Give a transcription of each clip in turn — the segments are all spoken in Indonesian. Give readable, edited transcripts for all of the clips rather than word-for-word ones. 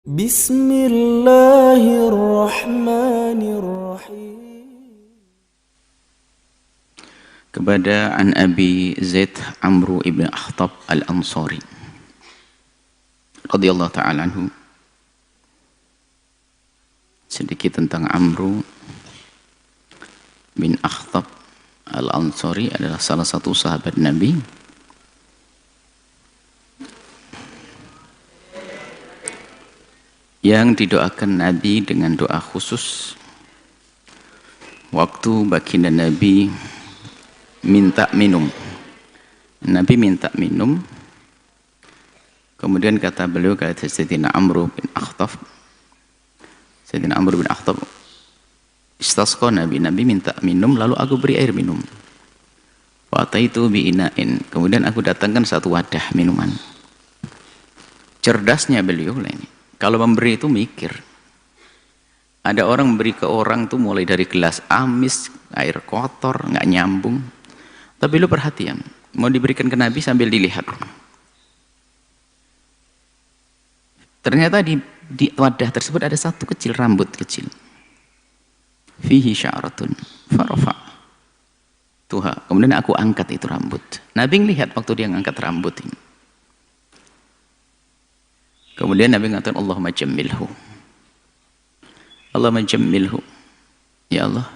Bismillahirrahmanirrahim. Kepada An Abi Zaid Amru ibn Akhtab Al-Ansari radhiyallahu ta'ala anhu. Sedikit tentang Amru bin Akhtab Al-Ansari, adalah salah satu sahabat Nabi yang didoakan Nabi dengan doa khusus waktu baginda Nabi minta minum. Nabi minta minum, kemudian kata beliau, kata Sayyidina Amru bin Akhtab, Sayyidina Amru bin Akhtab, istasqa Nabi minta minum, lalu aku beri air minum. Wa ataitu bi ina'in, kemudian aku datangkan satu wadah minuman. Cerdasnya beliau lah ini, kalau memberi itu mikir. Ada orang memberi ke orang tuh mulai dari gelas amis, air kotor, nggak nyambung. Tapi lu perhatian, mau diberikan ke Nabi sambil dilihat. Ternyata di wadah tersebut ada satu kecil rambut kecil. Fihi sya'ratun farafa. Tuha. Kemudian aku angkat itu rambut. Nabi ngelihat waktu dia ngangkat rambut ini. Kemudian Nabi mengatakan, Allahumma jammilhu. Allahumma jammilhu. Ya Allah,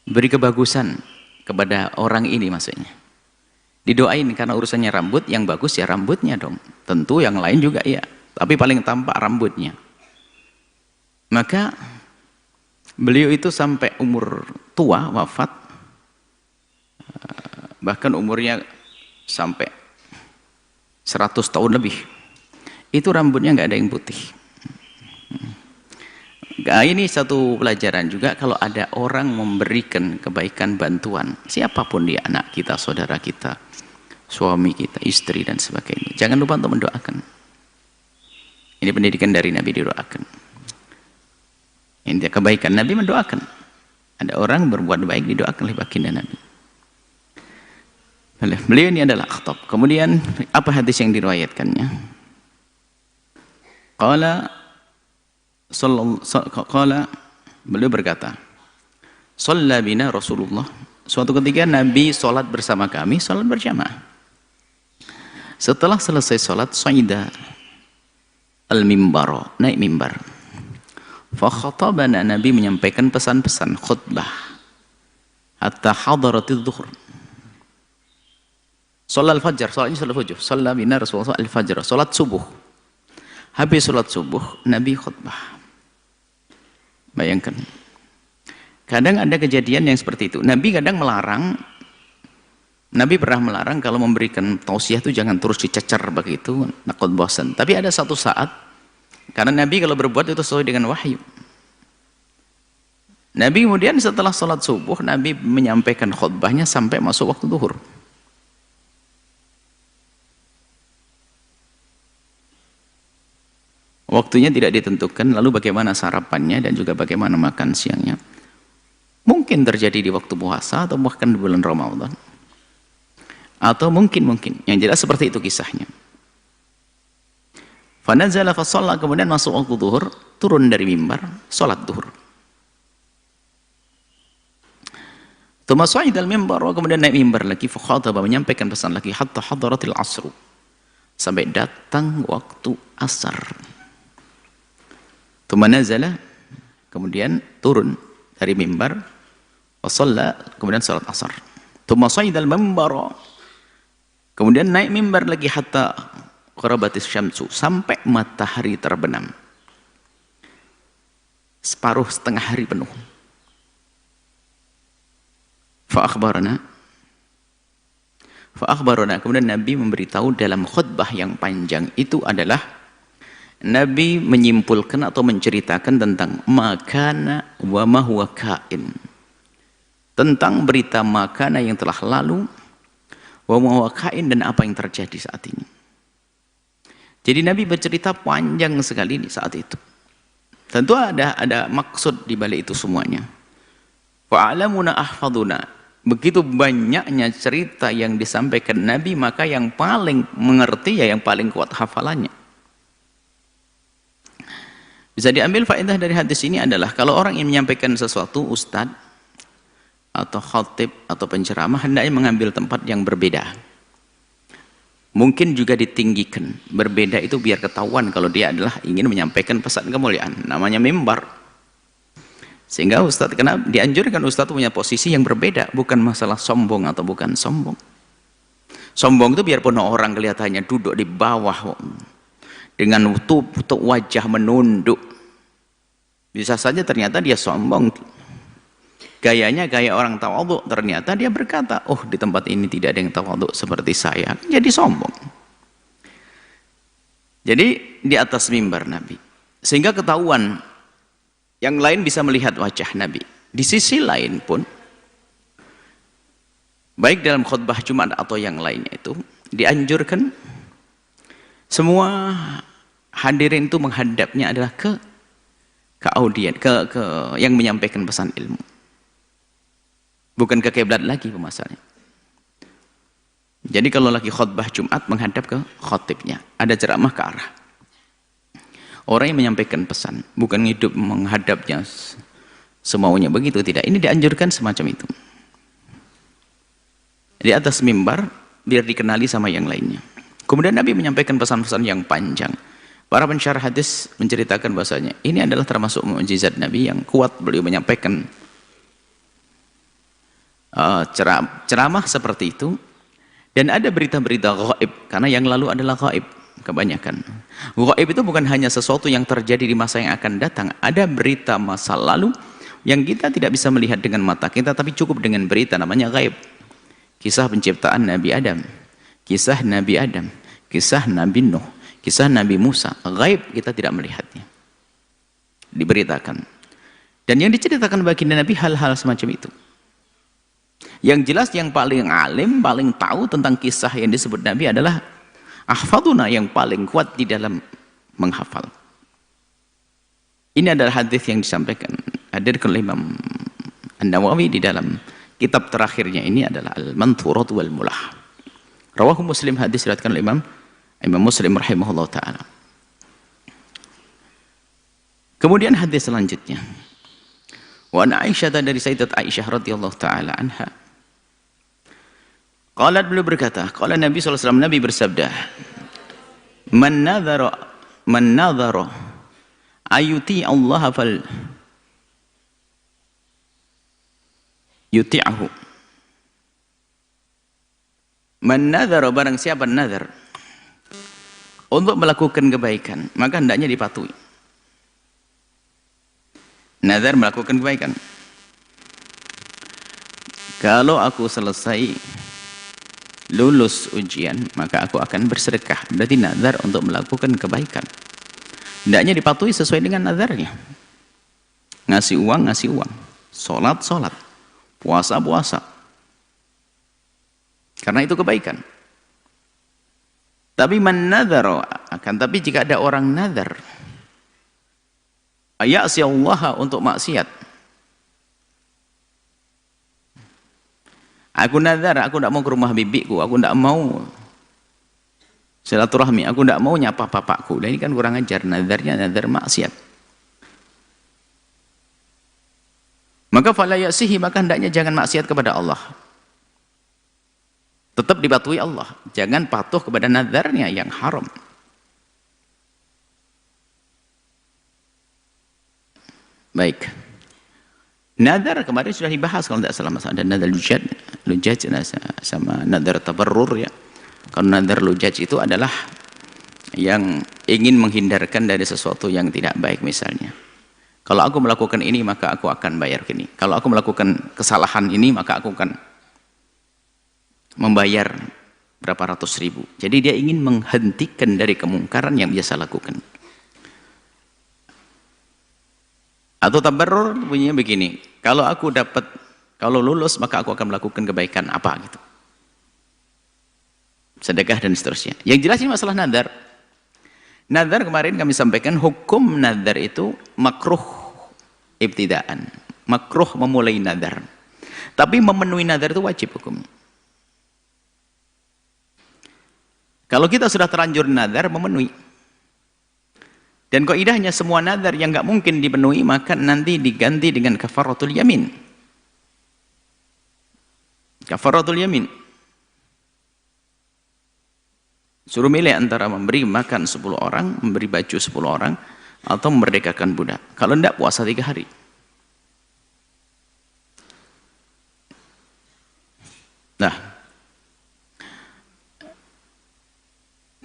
beri kebagusan kepada orang ini, maksudnya. Didoain karena urusannya rambut, yang bagus ya rambutnya dong. Tentu yang lain juga ya, tapi paling tampak rambutnya. Maka beliau itu sampai umur tua, wafat, bahkan umurnya sampai 100 tahun lebih, itu rambutnya nggak ada yang putih. Nah, ini satu pelajaran juga, kalau ada orang memberikan kebaikan, bantuan, siapapun dia, anak kita, saudara kita, suami kita, istri dan sebagainya, jangan lupa untuk mendoakan. Ini pendidikan dari Nabi, didoakan. Ini kebaikan, Nabi mendoakan. Ada orang berbuat baik, didoakan oleh baginda Nabi. Beliau ini adalah Akhtab. Kemudian apa hadis yang diriwayatkannya? Qala beliau berkata, shalla bina Rasulullah. Suatu ketika Nabi sholat bersama kami, sholat berjamaah. Setelah selesai sholat, saida al-mimbara, naik mimbar. Fa khatabana, Nabi menyampaikan pesan-pesan khutbah hatta hadaratidz zuhur. Sholat al-fajr, sholatnya sholat fajr. Shalla bina Rasulullah al-fajr, sholat subuh. Habis sholat subuh, Nabi khutbah. Bayangkan, kadang ada kejadian yang seperti itu. Nabi kadang melarang, Nabi pernah melarang kalau memberikan tausiah itu jangan terus dicecer begitu, nakut bosan. Tapi ada satu saat, karena Nabi kalau berbuat itu sesuai dengan wahyu. Nabi kemudian setelah sholat subuh, Nabi menyampaikan khutbahnya sampai masuk waktu zuhur. Waktunya tidak ditentukan, lalu bagaimana sarapannya dan juga bagaimana makan siangnya. Mungkin terjadi di waktu puasa atau bahkan di bulan Ramadan. Atau mungkin, yang jelas seperti itu kisahnya. Fanazala fasalla, kemudian masuk waktu zuhur, turun dari mimbar, salat zuhur. Tsumma sa'ida al-mimbar, kemudian naik mimbar lagi, fa khataba, menyampaikan pesan lagi, hatta hadaratil asr, sampai datang waktu asar. Tsumma nazala, kemudian turun dari mimbar, wa shalla, kemudian salat asar. Tsumma sa'ida al-mimbar, kemudian naik mimbar lagi, hatta qarabatis syamsu, sampai matahari terbenam. Separuh setengah hari penuh. Fa akhbarana, kemudian Nabi memberitahu dalam khutbah yang panjang itu adalah Nabi menyimpulkan atau menceritakan tentang makana wa ma huwa kain, tentang berita makana yang telah lalu, wa ma huwa kain, dan apa yang terjadi saat ini. Jadi Nabi bercerita panjang sekali di saat itu. Tentu ada maksud di balik itu semuanya. Wa alamuna ahfaduna, begitu banyaknya cerita yang disampaikan Nabi, maka yang paling mengerti ya yang paling kuat hafalannya. Bisa diambil faedah dari hadis ini adalah kalau orang ingin menyampaikan sesuatu, ustadz atau khatib atau penceramah hendaknya mengambil tempat yang berbeda. Mungkin juga ditinggikan. Berbeda itu biar ketahuan kalau dia adalah ingin menyampaikan pesan kemuliaan. Namanya mimbar. Sehingga ustadz, kenapa dianjurkan ustadz punya posisi yang berbeda, bukan masalah sombong atau bukan sombong. Sombong itu biarpun orang kelihatannya duduk di bawah dengan tutup wajah menunduk, bisa saja ternyata dia sombong. Gayanya gaya orang tawadhu, ternyata dia berkata, oh di tempat ini tidak ada yang tawadhu seperti saya, jadi sombong. Jadi di atas mimbar Nabi, sehingga ketahuan, yang lain bisa melihat wajah Nabi. Di sisi lain pun, baik dalam khutbah Jumat atau yang lainnya itu, dianjurkan semua hadirin itu menghadapnya adalah ke audien, ke yang menyampaikan pesan ilmu. Bukan ke kiblat lagi pemasalnya. Jadi kalau lagi khutbah Jumat menghadap ke khatibnya, ada ceramah ke arah orang yang menyampaikan pesan, bukan hidup menghadapnya semaunya begitu, tidak. Ini dianjurkan semacam itu. Di atas mimbar biar dikenali sama yang lainnya. Kemudian Nabi menyampaikan pesan-pesan yang panjang. Para pensyarah hadis menceritakan bahasanya ini adalah termasuk mukjizat Nabi yang kuat. Beliau menyampaikan ceramah seperti itu, dan ada berita-berita gaib, karena yang lalu adalah gaib kebanyakan. Gaib itu bukan hanya sesuatu yang terjadi di masa yang akan datang, ada berita masa lalu yang kita tidak bisa melihat dengan mata kita, tapi cukup dengan berita, namanya gaib. Kisah penciptaan Nabi Adam, kisah Nabi Adam, kisah Nabi Nuh, kisah Nabi Musa, gaib kita tidak melihatnya, diberitakan. Dan yang diceritakan baginda Nabi hal-hal semacam itu. Yang jelas yang paling alim, paling tahu tentang kisah yang disebut Nabi adalah ahfaduna, yang paling kuat di dalam menghafal. Ini adalah hadis yang disampaikan hadir oleh Imam An-Nawawi di dalam kitab terakhirnya ini adalah Al-Manthurat wal Mulah. Rawahu Muslim, hadis diriwayatkan oleh Imam Muslim rahimahullah taala. Kemudian hadis selanjutnya. Wa an Aisyah, dari Sayyidat Aisyah radhiyallahu taala anha. Qalat, beliau berkata, qala Nabi sallallahu alaihi wasallam, Nabi bersabda, man nadhara ayuti Allah fal yuti'ahu. Man nadhara, barang siapa nadhar untuk melakukan kebaikan, maka hendaknya dipatuhi. Nadhar melakukan kebaikan. Kalau aku selesai lulus ujian, maka aku akan bersedekah. Berarti nazar untuk melakukan kebaikan. Hendaknya dipatuhi sesuai dengan nazarnya. Ngasih uang, ngasih uang. Sholat, sholat. Puasa, puasa. Karena itu kebaikan. Tapi man-nadhara, akan tapi jika ada orang nazar, aya'si Allah, untuk maksiat. Aku nazar, aku tidak mau ke rumah bibiku, aku tidak mau silaturahmi, aku tidak mau nyapa bapakku. Dan ini kan kurang ajar, nazarnya nazar maksiat. Maka fala ya'sihi, maka hendaknya jangan maksiat kepada Allah. Tetap dipatuhi Allah, jangan patuh kepada nazarnya yang haram. Baik. Nadar kemarin sudah dibahas kalau tidak salah, ada nadar lujaj sama nadar tabarrur ya. Kalau nadar lujaj itu adalah yang ingin menghindarkan dari sesuatu yang tidak baik, misalnya. Kalau aku melakukan ini maka aku akan bayar ini. Kalau aku melakukan kesalahan ini maka aku akan membayar berapa ratus ribu. Jadi dia ingin menghentikan dari kemungkaran yang biasa lakukan. Atau tabarrur bunyinya begini, kalau aku dapat, kalau lulus maka aku akan melakukan kebaikan apa gitu, sedekah dan seterusnya. Yang jelas ini masalah nadar. Nadar kemarin kami sampaikan hukum nadar itu makruh ibtidaan, makruh memulai nadar. Tapi memenuhi nadar itu wajib hukumnya. Kalau kita sudah terlanjur nadar, memenuhi. Dan kaidahnya semua nazar yang nggak mungkin dipenuhi maka nanti diganti dengan kafaratul yamin. Kafaratul yamin. Suruh milih antara memberi makan 10 orang, memberi baju 10 orang, atau memerdekakan budak. Kalau tidak, puasa 3 hari. Nah,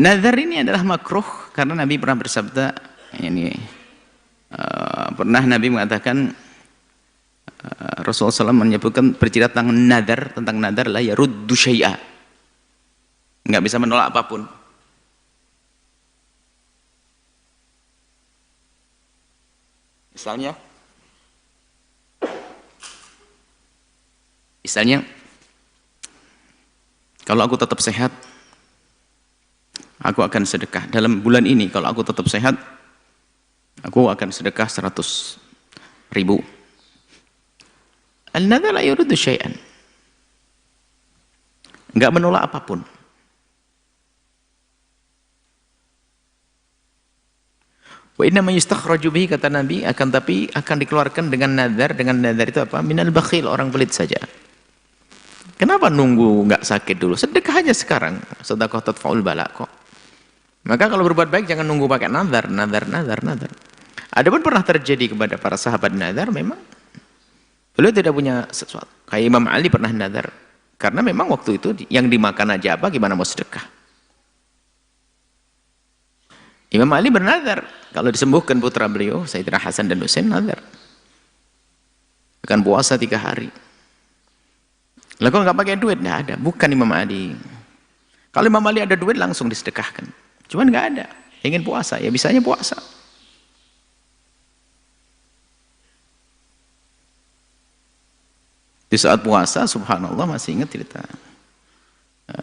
nazar ini adalah makruh karena Nabi pernah bersabda, pernah Nabi mengatakan, Rasulullah SAW menyebutkan bercerita tentang nazar la yaruddu syai'a, nggak bisa menolak apapun. Misalnya kalau aku tetap sehat, aku akan sedekah dalam bulan ini. Kalau aku tetap sehat, aku akan sedekah 100.000. Al-nadhar la yuridu syai'an, enggak menolak apapun. Wa inna ma yustakhraju bihi, kata Nabi, tapi akan dikeluarkan dengan nazar. Dengan nazar itu apa? Minal bakhil, orang pelit saja. Kenapa nunggu nggak sakit dulu? Sedekah aja sekarang. Sedekah tadfa'ul bala kok. Maka kalau berbuat baik jangan nunggu pakai nazar. Adapun pernah terjadi kepada para sahabat nazar, memang beliau tidak punya sesuatu. Kayak Imam Ali pernah nazar. Karena memang waktu itu yang dimakan aja apa, gimana mau sedekah. Imam Ali bernazar, kalau disembuhkan putra beliau, Sayyidina Hasan dan Husain, nazar akan puasa 3 hari. Lah kok nggak pakai duit? Nggak ada, bukan Imam Ali. Kalau Imam Ali ada duit langsung disedekahkan. Cuman nggak ada, ingin puasa, ya bisanya puasa. Di saat puasa, subhanallah, masih ingat cerita.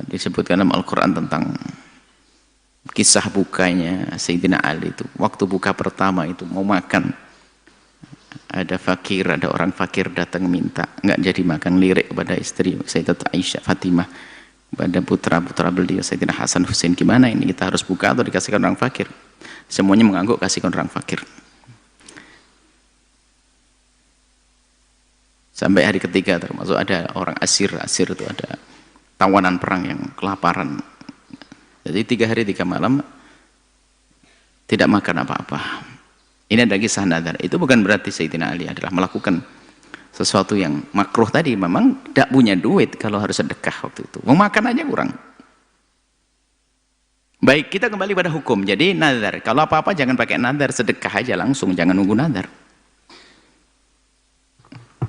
Disebutkan dalam Al-Quran tentang kisah bukanya Sayyidina Ali itu. Waktu buka pertama itu mau makan, ada fakir, ada orang fakir datang minta, nggak jadi makan, lirik kepada istri Sayyidat Aisyah Fatimah, pada putra-putra beliau Sayyidina Hasan Husain, gimana ini, kita harus buka atau dikasihkan orang fakir? Semuanya mengangguk kasihkan orang fakir. Sampai hari ketiga, termasuk ada orang asir itu ada tawanan perang yang kelaparan. Jadi 3 hari 3 malam tidak makan apa-apa. Ini ada kisah nazar. Itu bukan berarti Sayyidina Ali adalah melakukan sesuatu yang makruh tadi. Memang tidak punya duit kalau harus sedekah waktu itu. Mau makan aja kurang. Baik, kita kembali pada hukum. Jadi nazar, kalau apa-apa jangan pakai nazar, sedekah aja langsung, jangan nunggu nazar.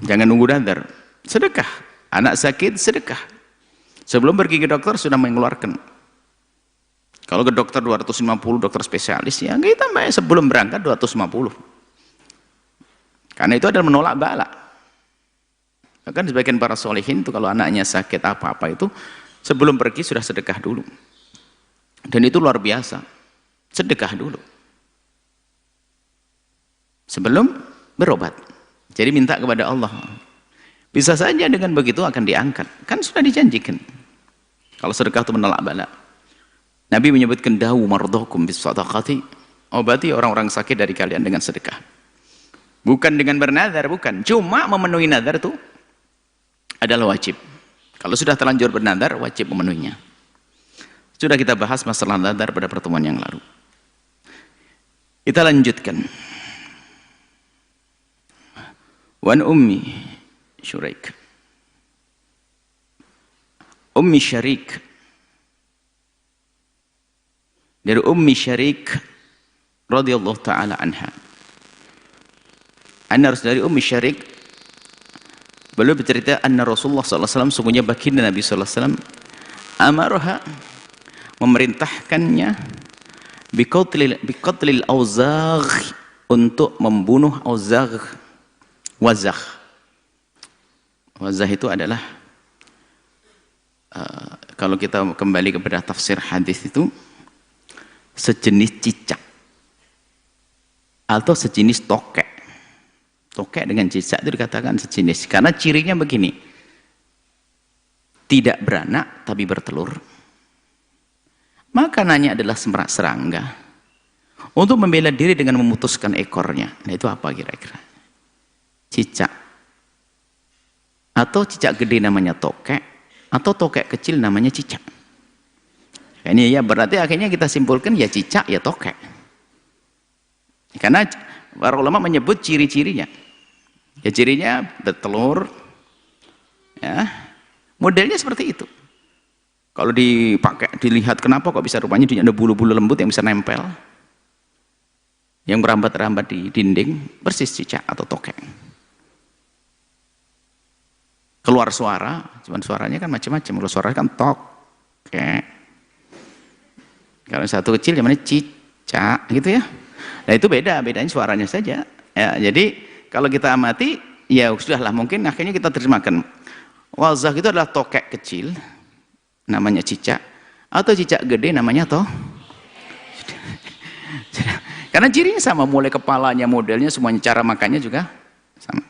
Jangan nunggu nazar. Sedekah. Anak sakit, sedekah. Sebelum pergi ke dokter sudah mengeluarkan. Kalau ke dokter 250, dokter spesialis, ya kita bayar sebelum berangkat 250. Karena itu adalah menolak bala. Bahkan sebagian para solehin itu kalau anaknya sakit apa-apa itu, sebelum pergi sudah sedekah dulu. Dan itu luar biasa. Sedekah dulu. Sebelum berobat. Jadi minta kepada Allah. Bisa saja dengan begitu akan diangkat. Kan sudah dijanjikan. Kalau sedekah itu menolak bala. Nabi menyebutkan dawu mardokum bis sadaqati, obati orang-orang sakit dari kalian dengan sedekah. Bukan dengan bernazar, bukan. Cuma memenuhi nazar itu adalah wajib. Kalau sudah terlanjur bernazar, wajib memenuhinya. Sudah kita bahas masalah nazar pada pertemuan yang lalu. Kita lanjutkan. Wan ummi Syuraik. Ummi Syarik. Dari Ummi Syarik radhiyallahu taala anha. Dari Ummi Syarik, beliau bercerita anna Rasulullah sallallahu alaihi wasallam, sungguhnya baginda Nabi sallallahu alaihi wasallam, amarha, memerintahkannya biqatlil auzagh, untuk membunuh auzagh. Wazagh. Wazagh itu adalah kalau kita kembali kepada tafsir hadis itu sejenis cicak atau sejenis tokek. Tokek dengan cicak itu dikatakan sejenis, karena cirinya begini, tidak beranak tapi bertelur, makanannya adalah serangga, untuk membela diri dengan memutuskan ekornya. Nah itu apa kira-kira? Cicak. Atau cicak gede namanya tokek, atau tokek kecil namanya cicak. Ini ya berarti akhirnya kita simpulkan ya cicak ya tokek. Karena para ulama menyebut ciri-cirinya. Ya cirinya bertelur, ya modelnya seperti itu. Kalau dipakai, dilihat kenapa kok bisa rupanya ada bulu-bulu lembut yang bisa nempel, yang merambat-rambat di dinding, persis cicak atau tokek. Keluar suara, cuman suaranya kan macam-macam. Kalau suara kan tokek. Kalau satu kecil namanya cicak, gitu ya. Nah itu bedanya suaranya saja. Ya, jadi kalau kita amati, ya sudahlah mungkin akhirnya kita terjemahkan. Wazah itu adalah tokek kecil, namanya cicak, atau cicak gede namanya karena cirinya sama, mulai kepalanya, modelnya, semuanya, cara makannya juga sama.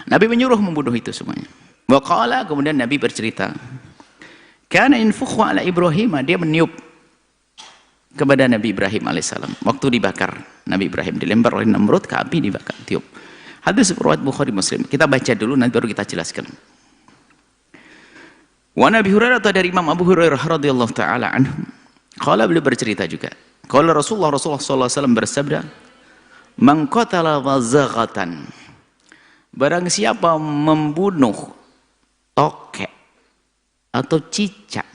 Nabi menyuruh membunuh itu semuanya. Wa qala, kemudian Nabi bercerita, kana infukhu ala Ibrahim, dia meniup kepada Nabi Ibrahim alaihissalam waktu dibakar. Nabi Ibrahim dilempar oleh Namrud ke api, dibakar, tiup. Hadis riwayat Bukhari Muslim. Kita baca dulu nanti baru kita jelaskan. Wa Nabi Hurairah, dari Imam Abu Hurairah radhiyallahu taala anhu, qala, beliau bercerita juga. Qala Rasulullah sallallahu alaihi wasallam bersabda, "Man qatala wazaghatan." Barang siapa membunuh tokek atau cicak,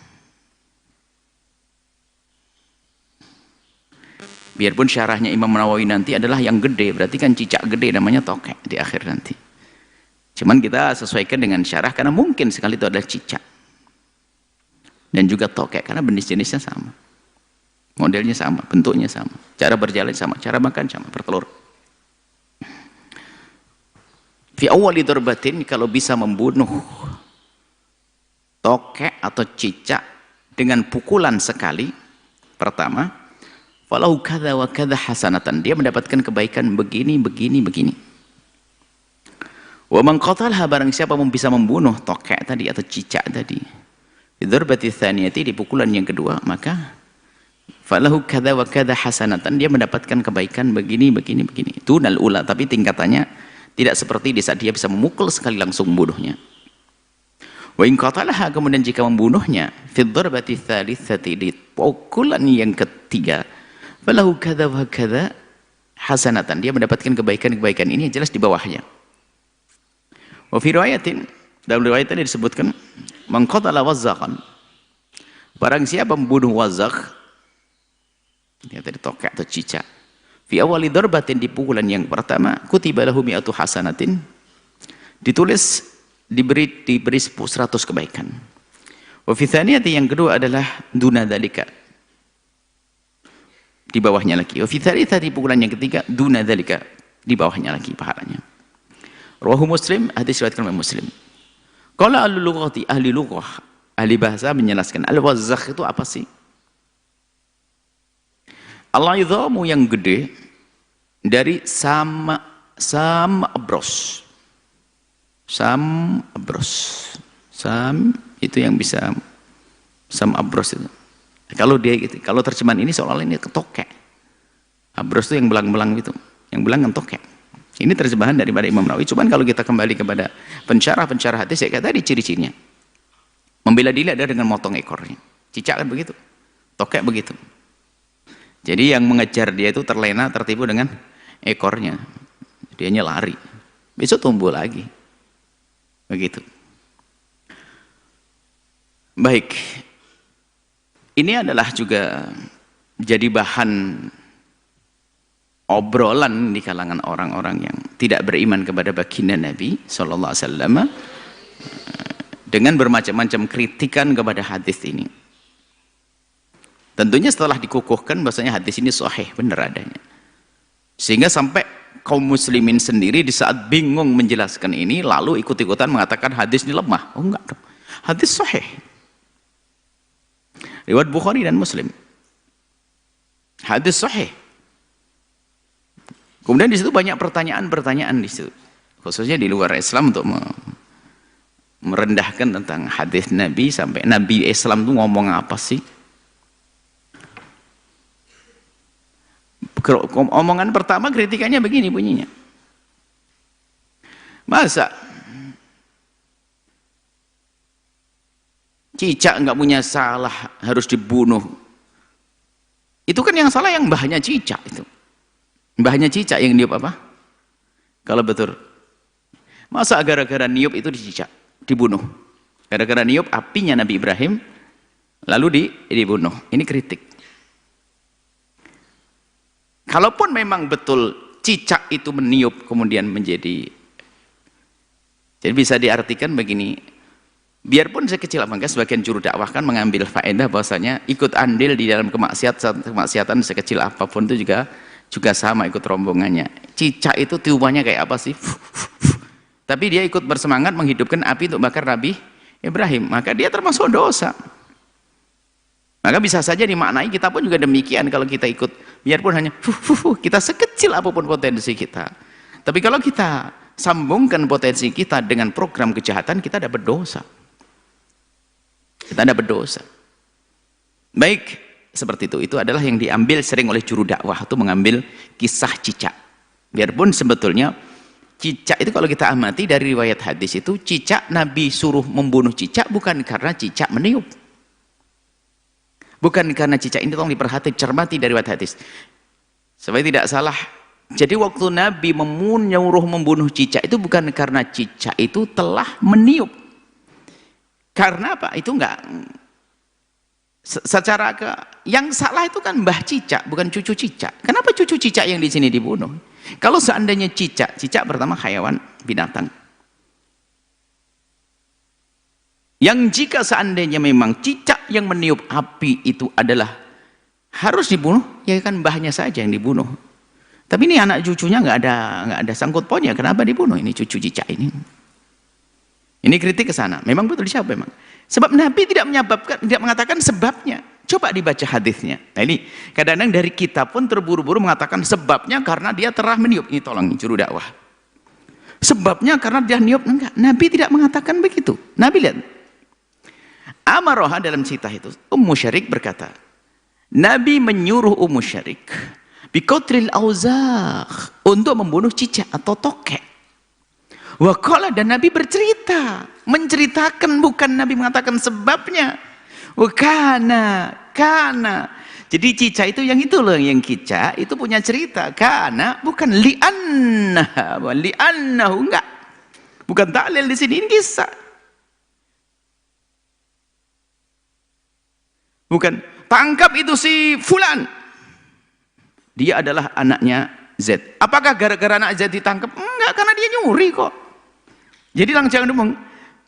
biarpun syarahnya Imam Nawawi nanti adalah yang gede, berarti kan cicak gede namanya tokek di akhir nanti. Cuman kita sesuaikan dengan syarah karena mungkin sekali itu adalah cicak dan juga tokek karena jenisnya sama, modelnya sama, bentuknya sama, cara berjalan sama, cara makan sama, bertelur. Fi awwali darbatin, kalau bisa membunuh tokek atau cicak dengan pukulan sekali pertama, falahu kadza wa kadza hasanatan, dia mendapatkan kebaikan begini begini begini. Wa man qatalha, barang siapa bisa membunuh tokek tadi atau cicak tadi, di darbati tsaniyati, di pukulan yang kedua, maka falahu kadza wa kadza hasanatan, dia mendapatkan kebaikan begini begini begini. Dunal ula, tapi tingkatannya tidak seperti di saat dia bisa memukul sekali langsung membunuhnya. Wa in qatalaha, kemudian jika membunuhnya fi darbati tsalitsati, di pukulan yang ketiga, falahu kadza wa kadza hasanatan, dia mendapatkan kebaikan-kebaikan ini yang jelas di bawahnya. Wa fi riwayatin, dalam riwayat ini disebutkan, man qatala wazaqan, barang siapa membunuh wazaq, dia tadi tokek atau cicak, fi awali darbatin, di pukulan yang pertama, kutiba lahu mi'atu hasanatin, ditulis diberi 100 kebaikan. Wa fi tsaniyati, yang kedua adalah duna dzalika, di bawahnya lagi. Wa fi tsalitsati, pukulan yang ketiga, duna dzalika, di bawahnya lagi pahalanya. Rawahu Muslim, hadis riwayat Muslim. Qala al-lughati, ahli lughah, ahli bahasa menjelaskan al-wazakh itu apa sih? Al-idhamu, yang gede, dari sama abros. Sam itu yang bisa, sam abros itu. Kalau dia gitu, kalau terjemahan ini seolah-olah ini ketokek. Abros itu yang belang-belang gitu. Yang belang kan tokek. Ini terjemahan daripada Imam Nawawi. Cuman kalau kita kembali kepada pensyarah hadis, saya kata tadi ciri-cirinya. Membela diri adalah dengan motong ekornya. Cicak kan begitu. Tokek begitu. Jadi yang mengejar dia itu terlena, tertipu dengan ekornya. Dianya lari. Besok tumbuh lagi. Begitu. Baik. Ini adalah juga jadi bahan obrolan di kalangan orang-orang yang tidak beriman kepada baginda Nabi sallallahu alaihi wasallam, dengan bermacam-macam kritikan kepada hadis ini. Tentunya setelah dikukuhkan bahasanya hadis ini sahih, benar adanya. Sehingga sampai kaum muslimin sendiri di saat bingung menjelaskan ini, lalu ikut-ikutan mengatakan hadis ini lemah. Oh enggak, hadis sahih. Riwayat Bukhari dan Muslim. Hadis sahih. Kemudian di situ banyak pertanyaan-pertanyaan di situ. Khususnya di luar Islam untuk merendahkan tentang hadis Nabi, sampai Nabi Islam itu ngomong apa sih? Omongan pertama kritikannya begini bunyinya. Masa cicak nggak punya salah harus dibunuh? Itu kan yang salah yang mbahnya cicak itu. Mbahnya cicak yang niup apa? Kalau betul. Masa gara-gara niup itu dicicak, dibunuh? Gara-gara niup apinya Nabi Ibrahim lalu dibunuh. Ini kritik. Kalaupun memang betul cicak itu meniup kemudian menjadi, jadi bisa diartikan begini, biarpun sekecil apakah sebagian juru dakwah kan mengambil faedah bahwasanya ikut andil di dalam kemaksiatan sekecil apapun itu juga sama ikut rombongannya. Cicak itu tiupannya kayak apa sih? Tapi dia ikut bersemangat menghidupkan api untuk bakar Nabi Ibrahim, maka dia termasuk dosa. Maka bisa saja dimaknai kita pun juga demikian kalau kita ikut, biarpun hanya kita sekecil apapun potensi kita. Tapi kalau kita sambungkan potensi kita dengan program kejahatan, kita dapat dosa. Kita dapat dosa. Baik, seperti itu. Itu adalah yang diambil sering oleh juru dakwah, itu mengambil kisah cicak. Biarpun sebetulnya cicak itu kalau kita amati dari riwayat hadis itu, cicak Nabi suruh membunuh cicak bukan karena cicak meniup. Bukan karena cicak, ini tolong diperhati, cermati dari riwayat hadis. Supaya tidak salah. Jadi waktu Nabi menyuruh membunuh cicak itu bukan karena cicak itu telah meniup. Karena apa? Itu enggak. Secara yang salah itu kan mbah cicak, bukan cucu cicak. Kenapa cucu cicak yang di sini dibunuh? Kalau seandainya cicak pertama hayawan, binatang. Yang jika seandainya memang cicak yang meniup api itu adalah harus dibunuh, ya kan mbahnya saja yang dibunuh. Tapi ini anak cucunya nggak ada sangkut pautnya. Kenapa dibunuh ini cucu cicak ini? Ini kritik ke sana. Memang betul siapa memang? Sebab Nabi tidak mengatakan sebabnya. Coba dibaca hadisnya. Nah ini kadang-kadang dari kita pun terburu-buru mengatakan sebabnya karena dia telah meniup. Ini tolong juru dakwah. Sebabnya karena dia niup, enggak. Nabi tidak mengatakan begitu. Nabi lihat. Amaroha dalam cerita itu, Ummu Syarik berkata, Nabi menyuruh Ummu Syarik biqatlil auzakh untuk membunuh cicak atau tokek. Waqala, dan Nabi bercerita, menceritakan, bukan Nabi mengatakan sebabnya. Wakana, jadi cicak itu yang itu loh, yang cicak itu punya cerita. Kana bukan li'annahu, enggak. Bukan ta'lil di sini, ini kisah. Bukan tangkap itu si fulan, dia adalah anaknya Z. Apakah gara-gara anak Z ditangkap? Enggak, karena dia nyuri kok. Jadi jangan ngomong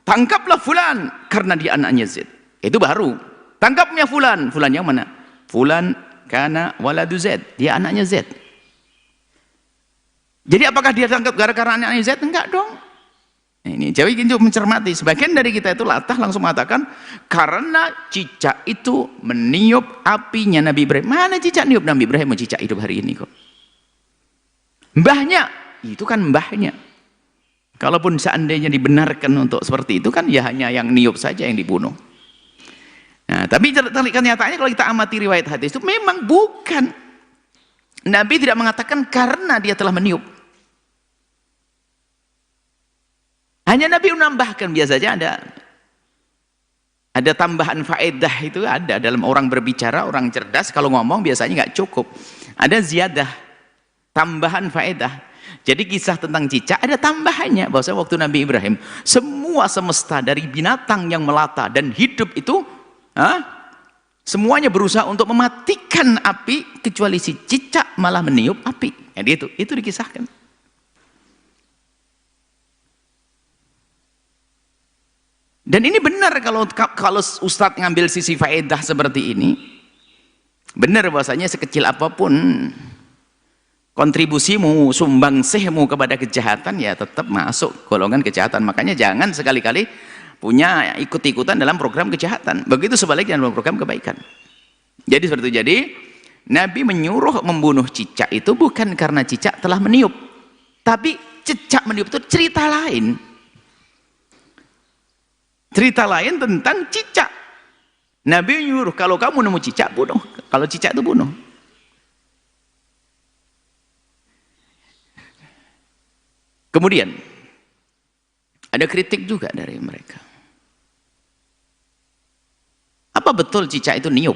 tangkaplah fulan karena dia anaknya Z. Itu baru. Tangkapnya fulan yang mana? Fulan kana waladu Z, dia anaknya Z. Jadi apakah dia tangkap gara-gara anaknya Z? Enggak dong. Ini jadi untuk mencermati. Sebagian dari kita itu latah langsung mengatakan karena cicak itu meniup apinya Nabi Ibrahim. Mana cicak niup Nabi Ibrahim? Cicak hidup hari ini kok. Mbahnya, itu kan mbahnya. Kalaupun seandainya dibenarkan untuk seperti itu kan ya hanya yang niup saja yang dibunuh. Nah, tapi kenyataannya kalau kita amati riwayat hadis itu memang bukan. Nabi tidak mengatakan karena dia telah meniup. Hanya Nabi menambahkan, biasanya ada tambahan faedah, itu ada dalam orang berbicara, orang cerdas kalau ngomong biasanya nggak cukup. Ada ziyadah, tambahan faedah. Jadi kisah tentang cicak ada tambahannya, bahwasanya waktu Nabi Ibrahim semua semesta dari binatang yang melata dan hidup itu semuanya berusaha untuk mematikan api kecuali si cicak malah meniup api. Jadi itu dikisahkan. Dan ini benar kalau Ustadz ngambil sisi faedah seperti ini, benar bahwasanya sekecil apapun kontribusimu, sumbangsihmu kepada kejahatan ya tetap masuk golongan kejahatan. Makanya jangan sekali-kali punya ikut-ikutan dalam program kejahatan. Begitu sebaliknya dalam program kebaikan. Jadi seperti itu. Jadi Nabi menyuruh membunuh cicak itu bukan karena cicak telah meniup, tapi cicak meniup itu cerita lain. Cerita lain tentang cicak. Nabi menyuruh kalau kamu nemu cicak bunuh. Kalau cicak itu bunuh. Kemudian ada kritik juga dari mereka. Apa betul cicak itu niup?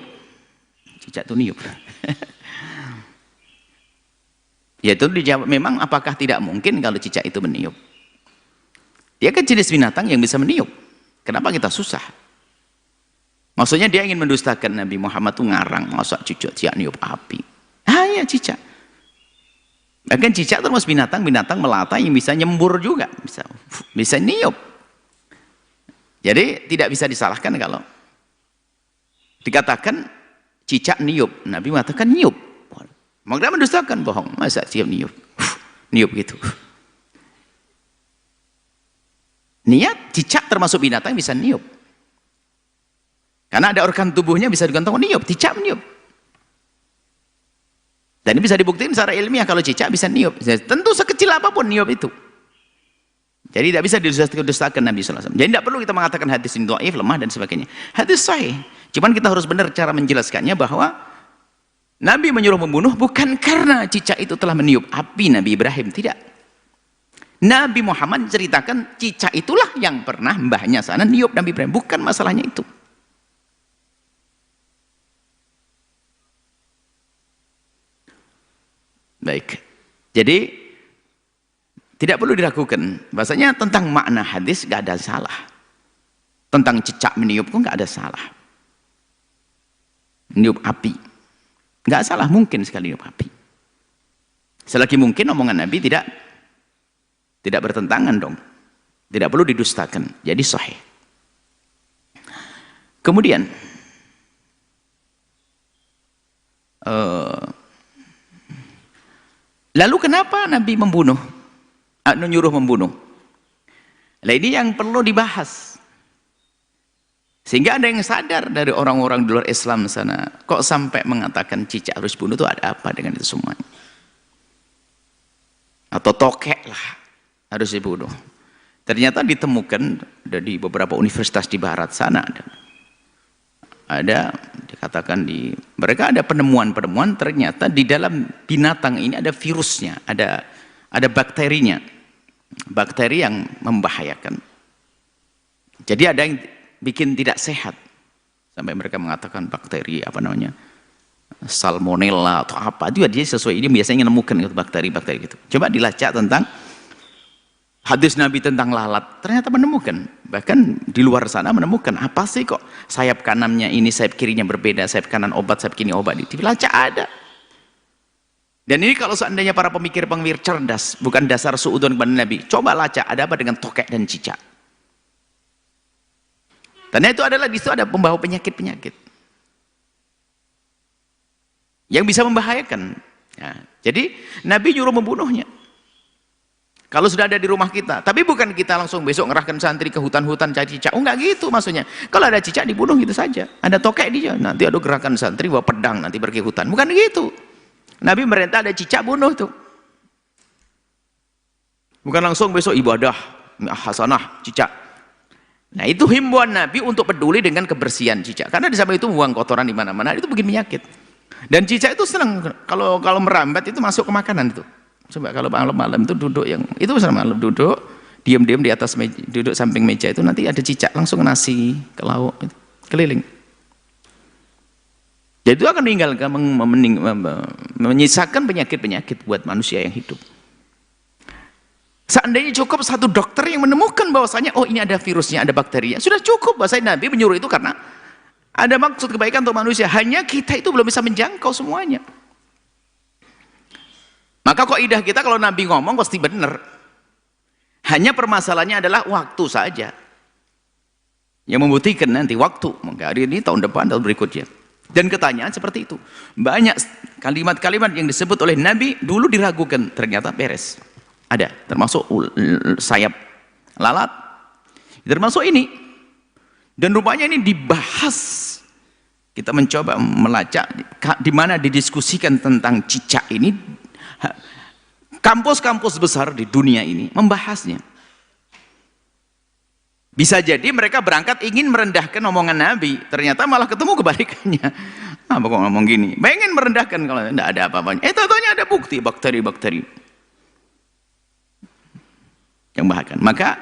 Cicak itu niup. Ya itu dijawab, memang apakah tidak mungkin kalau cicak itu meniup? Dia kan jenis binatang yang bisa meniup. Kenapa kita susah? Maksudnya dia ingin mendustakan Nabi Muhammad itu ngarang, masa cicak niup api. Ah ya cicak. Bahkan cicak termasuk binatang melata yang bisa nyembur juga, bisa niup. Jadi tidak bisa disalahkan kalau dikatakan cicak niup. Nabi mengatakan niup. Maka mendustakan, bohong. Masa siap niup? Niup gitu. Niat cicak termasuk binatang bisa niup. Karena ada organ tubuhnya bisa digantungkan niup, cicak meniup. Dan ini bisa dibuktikan secara ilmiah kalau cicak bisa niup. Tentu sekecil apapun niup itu. Jadi tidak bisa didustakan Nabi SAW. Jadi tidak perlu kita mengatakan hadis ini dhaif, lemah dan sebagainya. Hadis sahih. Cuman kita harus benar cara menjelaskannya bahwa Nabi menyuruh membunuh bukan karena cicak itu telah meniup api Nabi Ibrahim, tidak. Nabi Muhammad ceritakan cicak itulah yang pernah mbahnya sana niup Nabi Ibrahim, bukan masalahnya itu. Baik. Jadi tidak perlu diragukan bahasanya tentang makna hadis gak ada salah. Tentang cicak meniup pun gak ada salah. Niup api nggak salah, mungkin sekali niup api. Selagi mungkin omongan Nabi tidak bertentangan dong, tidak perlu didustakan, jadi sahih. Kemudian lalu kenapa Nabi nyuruh membunuh? Nah ini yang perlu dibahas. Sehingga ada yang sadar dari orang-orang di luar Islam sana, kok sampai mengatakan cicak harus bunuh, itu ada apa dengan itu semuanya? Atau tokek lah harus dibunuh. Ternyata ditemukan di beberapa universitas di barat sana ada dikatakan mereka ada penemuan-penemuan, ternyata di dalam binatang ini ada virusnya, ada bakterinya, bakteri yang membahayakan. Jadi ada yang bikin tidak sehat, sampai mereka mengatakan bakteri salmonella atau apa, itu dia sesuai, dia biasanya menemukan bakteri-bakteri gitu. Coba dilacak tentang hadis Nabi tentang lalat, ternyata menemukan, bahkan di luar sana menemukan, apa sih kok sayap kanannya ini, sayap kirinya berbeda, sayap kanan obat, sayap kiri obat, dilacak ada. Dan ini kalau seandainya para pemikir-pemikir cerdas, bukan dasar suudzon kepada Nabi, coba lacak ada apa dengan tokek dan cicak. Karena itu adalah di situ ada pembawa penyakit-penyakit yang bisa membahayakan. Ya, jadi Nabi nyuruh membunuhnya. Kalau sudah ada di rumah kita, tapi bukan kita langsung besok ngerahkan santri ke hutan-hutan cari cicak. Oh enggak gitu maksudnya. Kalau ada cicak dibunuh gitu saja. Ada tokek dia, nanti ada gerakan santri bawa pedang nanti pergi hutan. Bukan gitu. Nabi merintah ada cicak bunuh tuh. Bukan langsung besok ibadah hasanah cicak. Nah itu himbauan Nabi untuk peduli dengan kebersihan cicak, karena di samping itu buang kotoran di mana-mana, itu bikin penyakit. Dan cicak itu senang kalau merambat itu masuk ke makanan itu. Coba kalau malam-malam itu duduk itu malam duduk diam-diam di atas meja, duduk samping meja itu nanti ada cicak langsung nasi ke lauk keliling. Jadi itu akan meninggalkan menyisakan penyakit-penyakit buat manusia yang hidup. Seandainya cukup satu dokter yang menemukan bahwasanya oh ini ada virusnya, ada bakterinya, sudah cukup. Bahasanya Nabi menyuruh itu karena ada maksud kebaikan untuk manusia. Hanya kita itu belum bisa menjangkau semuanya. Maka kaidah kita kalau Nabi ngomong pasti benar. Hanya permasalahannya adalah waktu saja yang membuktikan nanti waktu. Maka hari ini, tahun depan, tahun berikutnya. Dan ketanyaan seperti itu. Banyak kalimat-kalimat yang disebut oleh Nabi dulu diragukan, ternyata beres. Ada, termasuk sayap lalat, termasuk ini. Dan rupanya ini dibahas. Kita mencoba melacak di mana didiskusikan tentang cicak ini. Kampus-kampus besar di dunia ini membahasnya. Bisa jadi mereka berangkat ingin merendahkan omongan Nabi, ternyata malah ketemu kebalikannya. Apa kok ngomong gini? Pengen merendahkan kalau tidak ada apa-apanya. Tentunya ada bukti bakteri-bakteri. yang membahayakan. Maka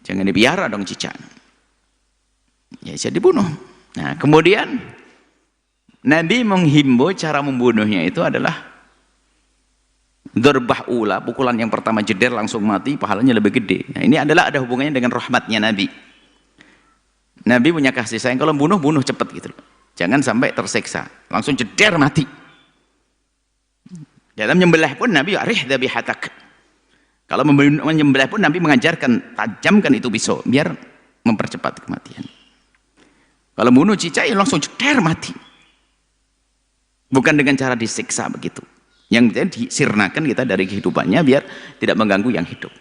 jangan dipiara dong cicak. Ya bisa dibunuh. Nah, kemudian Nabi menghimbau cara membunuhnya itu adalah darbah ula, pukulan yang pertama jeder langsung mati, pahalanya lebih gede. Nah, ini adalah ada hubungannya dengan rahmatnya Nabi. Nabi punya kasih sayang, kalau bunuh cepat gitu. Jangan sampai tersiksa, langsung jeder mati. Dalam menyembelih pun Nabi arih dhabihatak. Kalau menyembelih pun Nabi mengajarkan tajamkan itu pisau biar mempercepat kematian. Kalau bunuh cicak ya langsung jeder mati. Bukan dengan cara disiksa begitu. Yang disirnakan kita dari kehidupannya biar tidak mengganggu yang hidup.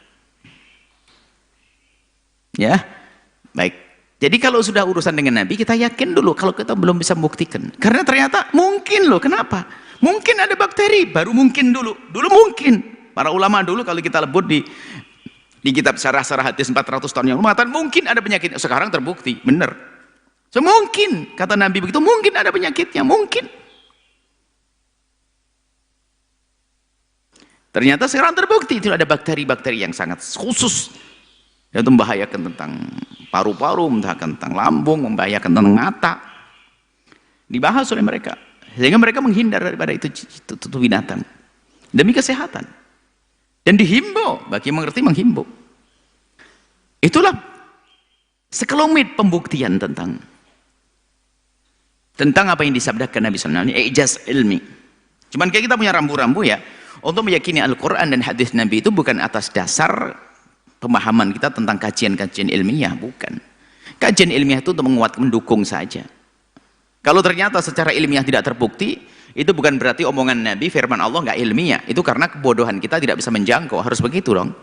Ya, baik. Jadi kalau sudah urusan dengan Nabi, kita yakin dulu kalau kita belum bisa membuktikan. Karena ternyata mungkin loh, kenapa? Mungkin ada bakteri, baru mungkin dulu. Dulu mungkin. Para ulama dulu kalau kita lebut di kitab Syarah-Syarah Hadis 400 tahun yang lalu mengatakan mungkin ada penyakit. Sekarang terbukti, benar. So, mungkin, kata Nabi begitu, mungkin ada penyakitnya, mungkin. Ternyata sekarang terbukti itu ada bakteri-bakteri yang sangat khusus. Itu membahayakan tentang paru-paru, membahayakan tentang lambung, membahayakan tentang mata. Dibahas oleh mereka. Sehingga mereka menghindar daripada itu binatang. Demi kesehatan. Dan dihimbau, bagi yang mengerti menghimbau. Itulah sekelumit pembuktian tentang apa yang disabdakan Nabi SAW. Ini ijaz ilmi. Cuman kayak kita punya rambu-rambu ya. Untuk meyakini Al-Quran dan hadis Nabi itu bukan atas dasar pemahaman kita tentang kajian-kajian ilmiah, bukan. Kajian ilmiah itu untuk menguatkan, mendukung saja. Kalau ternyata secara ilmiah tidak terbukti, itu bukan berarti omongan Nabi, firman Allah nggak ilmiah. Itu karena kebodohan kita tidak bisa menjangkau, harus begitu dong.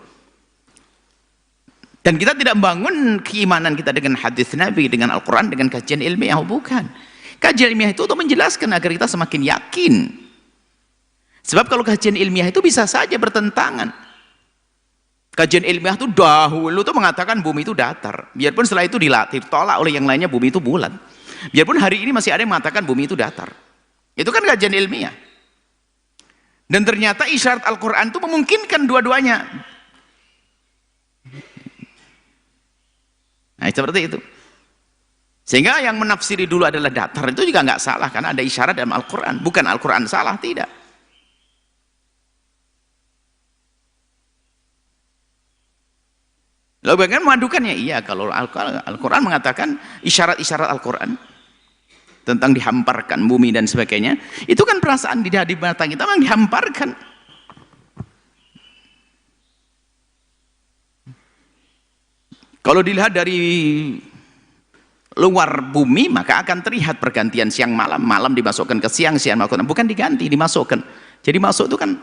Dan kita tidak membangun keimanan kita dengan hadis Nabi, dengan Al-Quran, dengan kajian ilmiah, bukan. Kajian ilmiah itu untuk menjelaskan agar kita semakin yakin. Sebab kalau kajian ilmiah itu bisa saja bertentangan. Kajian ilmiah itu dahulu tuh mengatakan bumi itu datar. Biarpun setelah itu ditolak oleh yang lainnya bumi itu bulat. Biarpun hari ini masih ada yang mengatakan bumi itu datar. Itu kan kajian ilmiah. Dan ternyata isyarat Al-Quran itu memungkinkan dua-duanya. Nah seperti itu. Sehingga yang menafsiri dulu adalah datar itu juga nggak salah. Karena ada isyarat dalam Al-Quran. Bukan Al-Quran salah, tidak. Lalu bagaimana memadukannya? Iya, kalau Al-Quran mengatakan isyarat-isyarat Al-Quran tentang dihamparkan bumi dan sebagainya, itu kan perasaan di mata kita memang dihamparkan. Kalau dilihat dari luar bumi, maka akan terlihat pergantian siang malam, malam dimasukkan ke siang, siang masukkan, bukan diganti, dimasukkan. Jadi masuk itu kan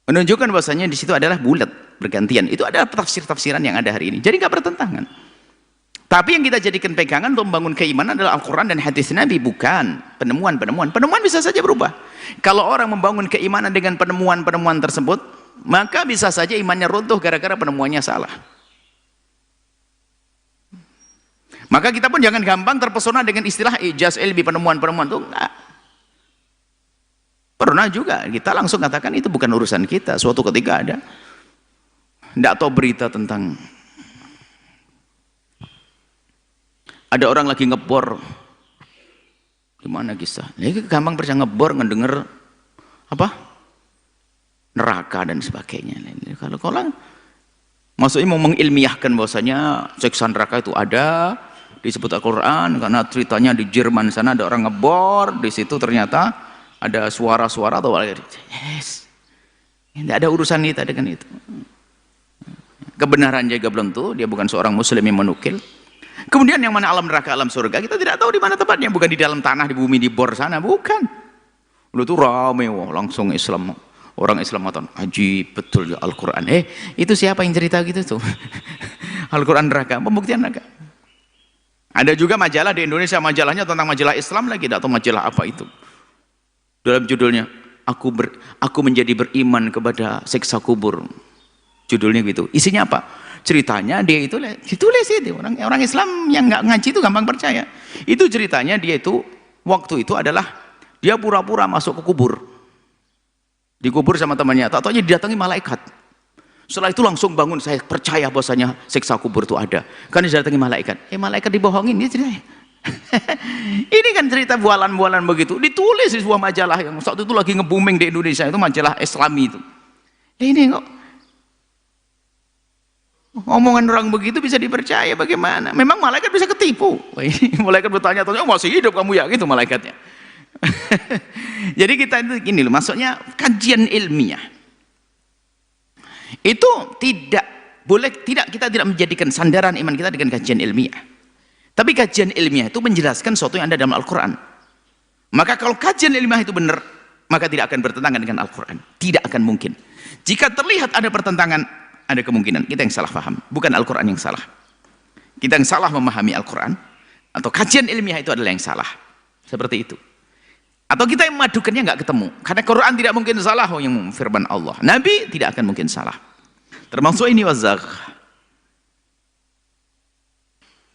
menunjukkan bahwasanya di situ adalah bulat bergantian. Itu adalah tafsir-tafsiran yang ada hari ini. Jadi nggak bertentangan. Tapi yang kita jadikan pegangan untuk membangun keimanan adalah Al-Quran dan hadis Nabi, bukan penemuan-penemuan. Penemuan bisa saja berubah. Kalau orang membangun keimanan dengan penemuan-penemuan tersebut, maka bisa saja imannya runtuh gara-gara penemuannya salah. Maka kita pun jangan gampang terpesona dengan istilah ijaz ilmi, penemuan-penemuan itu enggak. Pernah juga kita langsung katakan itu bukan urusan kita. Suatu ketika tidak tahu berita tentang ada orang lagi ngebor, gimana kisah? Ini gampang percaya ngebor, ngedenger apa neraka dan sebagainya. Kalau maksudnya mau mengilmiahkan bahwasanya siksa neraka itu ada, disebut Al-Quran karena ceritanya di Jerman sana ada orang ngebor, di situ ternyata ada suara-suara atau yes. Tidak ada urusan kita dengan itu. Kebenaran juga belum tentu, dia bukan seorang muslim yang menukil. Kemudian yang mana alam neraka, alam surga, kita tidak tahu di mana tempatnya, bukan di dalam tanah, di bumi, di bor sana, bukan. Lalu itu rame, wah, langsung Islam, orang Islam mengatakan, ajib betul ya Al-Quran. Itu siapa yang cerita gitu tuh? Al-Quran neraka, pembuktian neraka. Ada juga majalah di Indonesia, majalahnya tentang majalah Islam lagi, tidak tahu majalah apa itu. Dalam judulnya, aku menjadi beriman kepada siksa kubur. Judulnya gitu. Isinya apa? Ceritanya dia itu ditulis itu. Orang Islam yang nggak ngaji itu gampang percaya. Itu ceritanya dia itu waktu itu adalah dia pura-pura masuk ke kubur. Dikubur sama temannya. Tak taunya didatangi malaikat. Setelah itu langsung bangun, saya percaya bahwasanya siksa kubur itu ada. Kan didatangi malaikat. Malaikat dibohongin dia ceritanya. Ini kan cerita bualan-bualan begitu. Ditulis di sebuah majalah yang saat itu lagi nge-booming di Indonesia, itu majalah Islami itu. Ini kok omongan orang begitu bisa dipercaya bagaimana? Memang malaikat bisa ketipu. Malaikat bertanya-tanya, oh, masih hidup kamu ya? Gitu malaikatnya. Jadi kita itu gini loh, maksudnya kajian ilmiah itu tidak boleh, kita tidak menjadikan sandaran iman kita dengan kajian ilmiah. Tapi kajian ilmiah itu menjelaskan sesuatu yang ada dalam Al-Quran. Maka kalau kajian ilmiah itu benar, maka tidak akan bertentangan dengan Al-Quran. Tidak akan mungkin. Jika terlihat ada pertentangan, ada kemungkinan kita yang salah paham, bukan Al-Quran yang salah. Kita yang salah memahami Al-Quran, atau kajian ilmiah itu adalah yang salah. Seperti itu. Atau kita yang memadukannya nggak ketemu. Karena Quran tidak mungkin salah, yang firman Allah. Nabi tidak akan mungkin salah. Termasuk ini wazagh.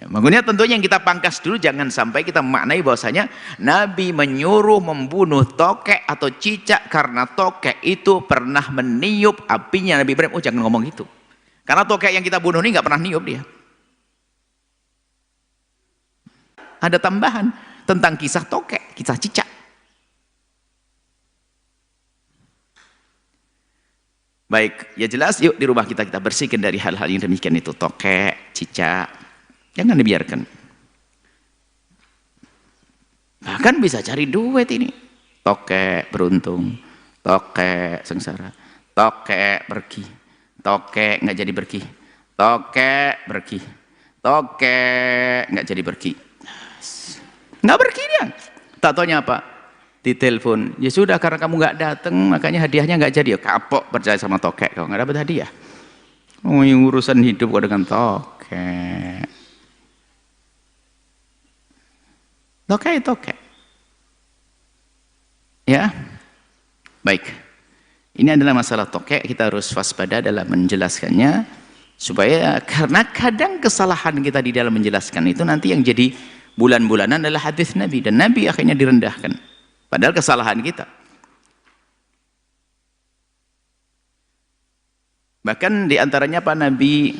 Makanya tentunya yang kita pangkas dulu, jangan sampai kita memaknai bahwasanya Nabi menyuruh membunuh tokek atau cicak karena tokek itu pernah meniup apinya Nabi Ibrahim. Oh, jangan ngomong gitu. Karena tokek yang kita bunuh ini nggak pernah niup dia. Ada tambahan tentang kisah tokek, kisah cicak. Baik, ya jelas, yuk di rumah kita bersihkan dari hal-hal yang demikian itu, tokek, cicak, jangan dibiarkan. Bahkan bisa cari duit ini, tokek beruntung, tokek sengsara, tokek pergi, tokek nggak jadi pergi, tokek pergi, tokek nggak jadi pergi, nggak pergi dia. Tak taunya apa? Ditelepon, ya sudah karena kamu nggak datang makanya hadiahnya nggak jadi. Ya kapok percaya sama tokek, kalau nggak dapat hadiah. Oh, yang urusan hidup kok dengan tokek. Tokek. Ya, baik. Ini adalah masalah tokek, kita harus waspada dalam menjelaskannya, supaya karena kadang kesalahan kita di dalam menjelaskan itu nanti yang jadi bulan-bulanan adalah hadis Nabi, dan Nabi akhirnya direndahkan. Padahal kesalahan kita. Bahkan diantaranya Pak Nabi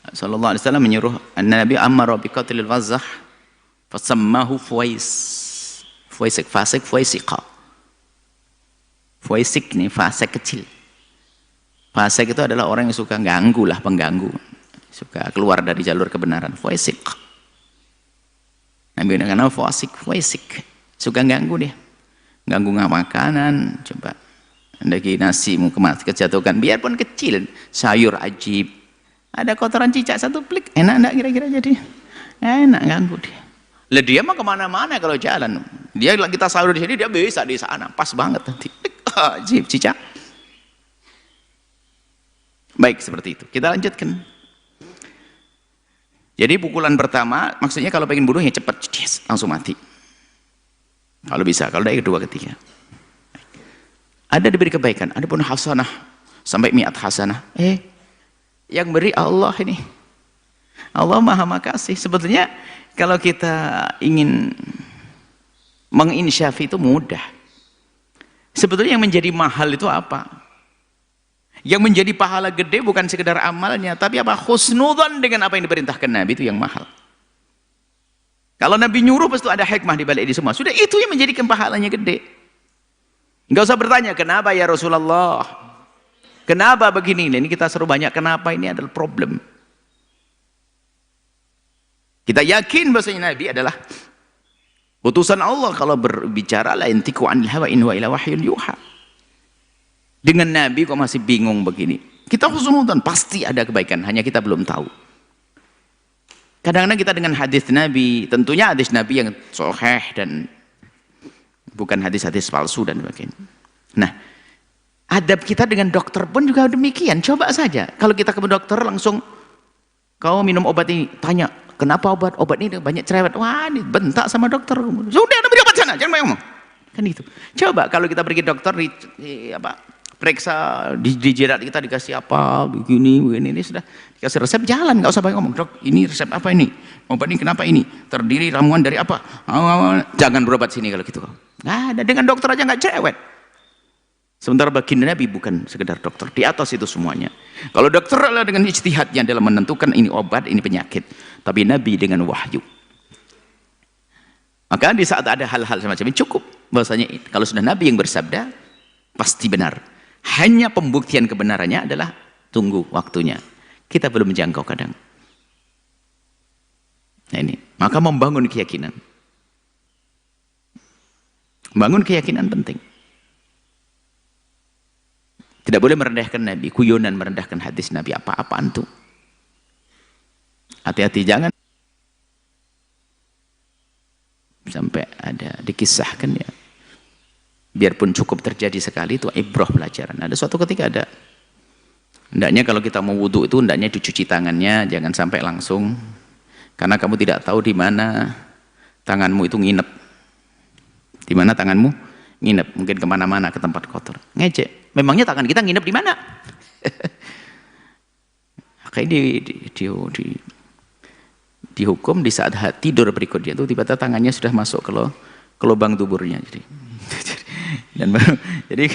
sallallahu alaihi wasallam menyuruh Nabi amara bi qatlil wazzah fasammahu fuwaisik fuwaisiqa. Fuwaisik nih fasik kecil. Fasik itu adalah orang yang suka ganggu lah, pengganggu. Suka keluar dari jalur kebenaran. Fuwaisiq. Nabi dengan fuwaisik, suka ganggu dia, ganggu makanan. Coba lagi nasi mau kejatuhkan, biarpun kecil, sayur ajib, ada kotoran cicak satu plik, enak enggak kira-kira? Jadi enak, ganggu dia. Lah dia mah kemana-mana kalau jalan, dia kita sahur di sini, dia bisa di sana, pas banget nanti, ajib cicak. Baik, seperti itu. Kita lanjutkan. Jadi pukulan pertama, maksudnya kalau pengen bunuh ya cepat, langsung mati. Kalau bisa, kalau dari kedua, ketiga. Ada diberi kebaikan, ada pun hasanah, sampai mi'at hasanah. Yang beri Allah ini. Allah maha makasih. Sebetulnya kalau kita ingin menginsyafi itu mudah. Sebetulnya yang menjadi mahal itu apa? Yang menjadi pahala gede bukan sekedar amalnya, tapi apa? Husnudzon dengan apa yang diperintahkan Nabi, itu yang mahal. Kalau Nabi nyuruh pasti ada hikmah di balik ini semua. Sudah, itu yang menjadikan pahalanya gede. Enggak usah bertanya kenapa ya Rasulullah, kenapa begini. Ini kita seru banyak kenapa, ini adalah problem. Kita yakin bahwasanya Nabi adalah utusan Allah. Kalau berbicara la yantiqu anil hawa in huwa illa wahyun yuha. Dengan Nabi kok masih bingung begini? Kita husnudzon, pasti ada kebaikan, hanya kita belum tahu. Kadang-kadang kita dengan hadis Nabi, tentunya hadis Nabi yang sahih dan bukan hadis-hadis palsu dan sebagainya. Nah, adab kita dengan dokter pun juga demikian. Coba saja, kalau kita ke dokter langsung, kau minum obat ini, tanya, kenapa obat ini banyak cerewet? Wah, ini bentak sama dokter. Sudah, beri obat sana, jangan ngomong. Kan itu. Coba kalau kita pergi dokter, periksa di jidat kita dikasih apa, begini, ini sudah dikasih resep, jalan, nggak usah banyak ngomong. Dok, ini resep apa ini? Obat ini kenapa ini? Terdiri ramuan dari apa? Jangan berobat sini kalau gitu. Nggak ada, dengan dokter aja nggak cerewet. Sementara baginda Nabi bukan sekedar dokter, di atas itu semuanya. Kalau dokter adalah dengan ijtihadnya dalam menentukan ini obat, ini penyakit, tapi Nabi dengan wahyu. Maka di saat ada hal-hal semacam ini cukup bahwasanya kalau sudah Nabi yang bersabda pasti benar. Hanya pembuktian kebenarannya adalah tunggu waktunya. Kita belum menjangkau kadang. Nah ini, maka membangun keyakinan. Bangun keyakinan penting. Tidak boleh merendahkan Nabi, kuyonan merendahkan hadis Nabi, apa-apaan tuh. Hati-hati, jangan sampai ada dikisahkan ya. Biarpun cukup terjadi sekali itu ibrah pelajaran. Ada suatu ketika ada, hendaknya kalau kita mau wudhu itu hendaknya dicuci tangannya, jangan sampai langsung, karena kamu tidak tahu di mana tanganmu itu nginep. Di mana tanganmu nginep, mungkin kemana-mana ke tempat kotor. Ngejek. Memangnya tangan kita nginep di mana? Kayak dihukum di saat tidur berikutnya itu tiba-tiba tangannya sudah masuk ke lubang tuburnya. Jadi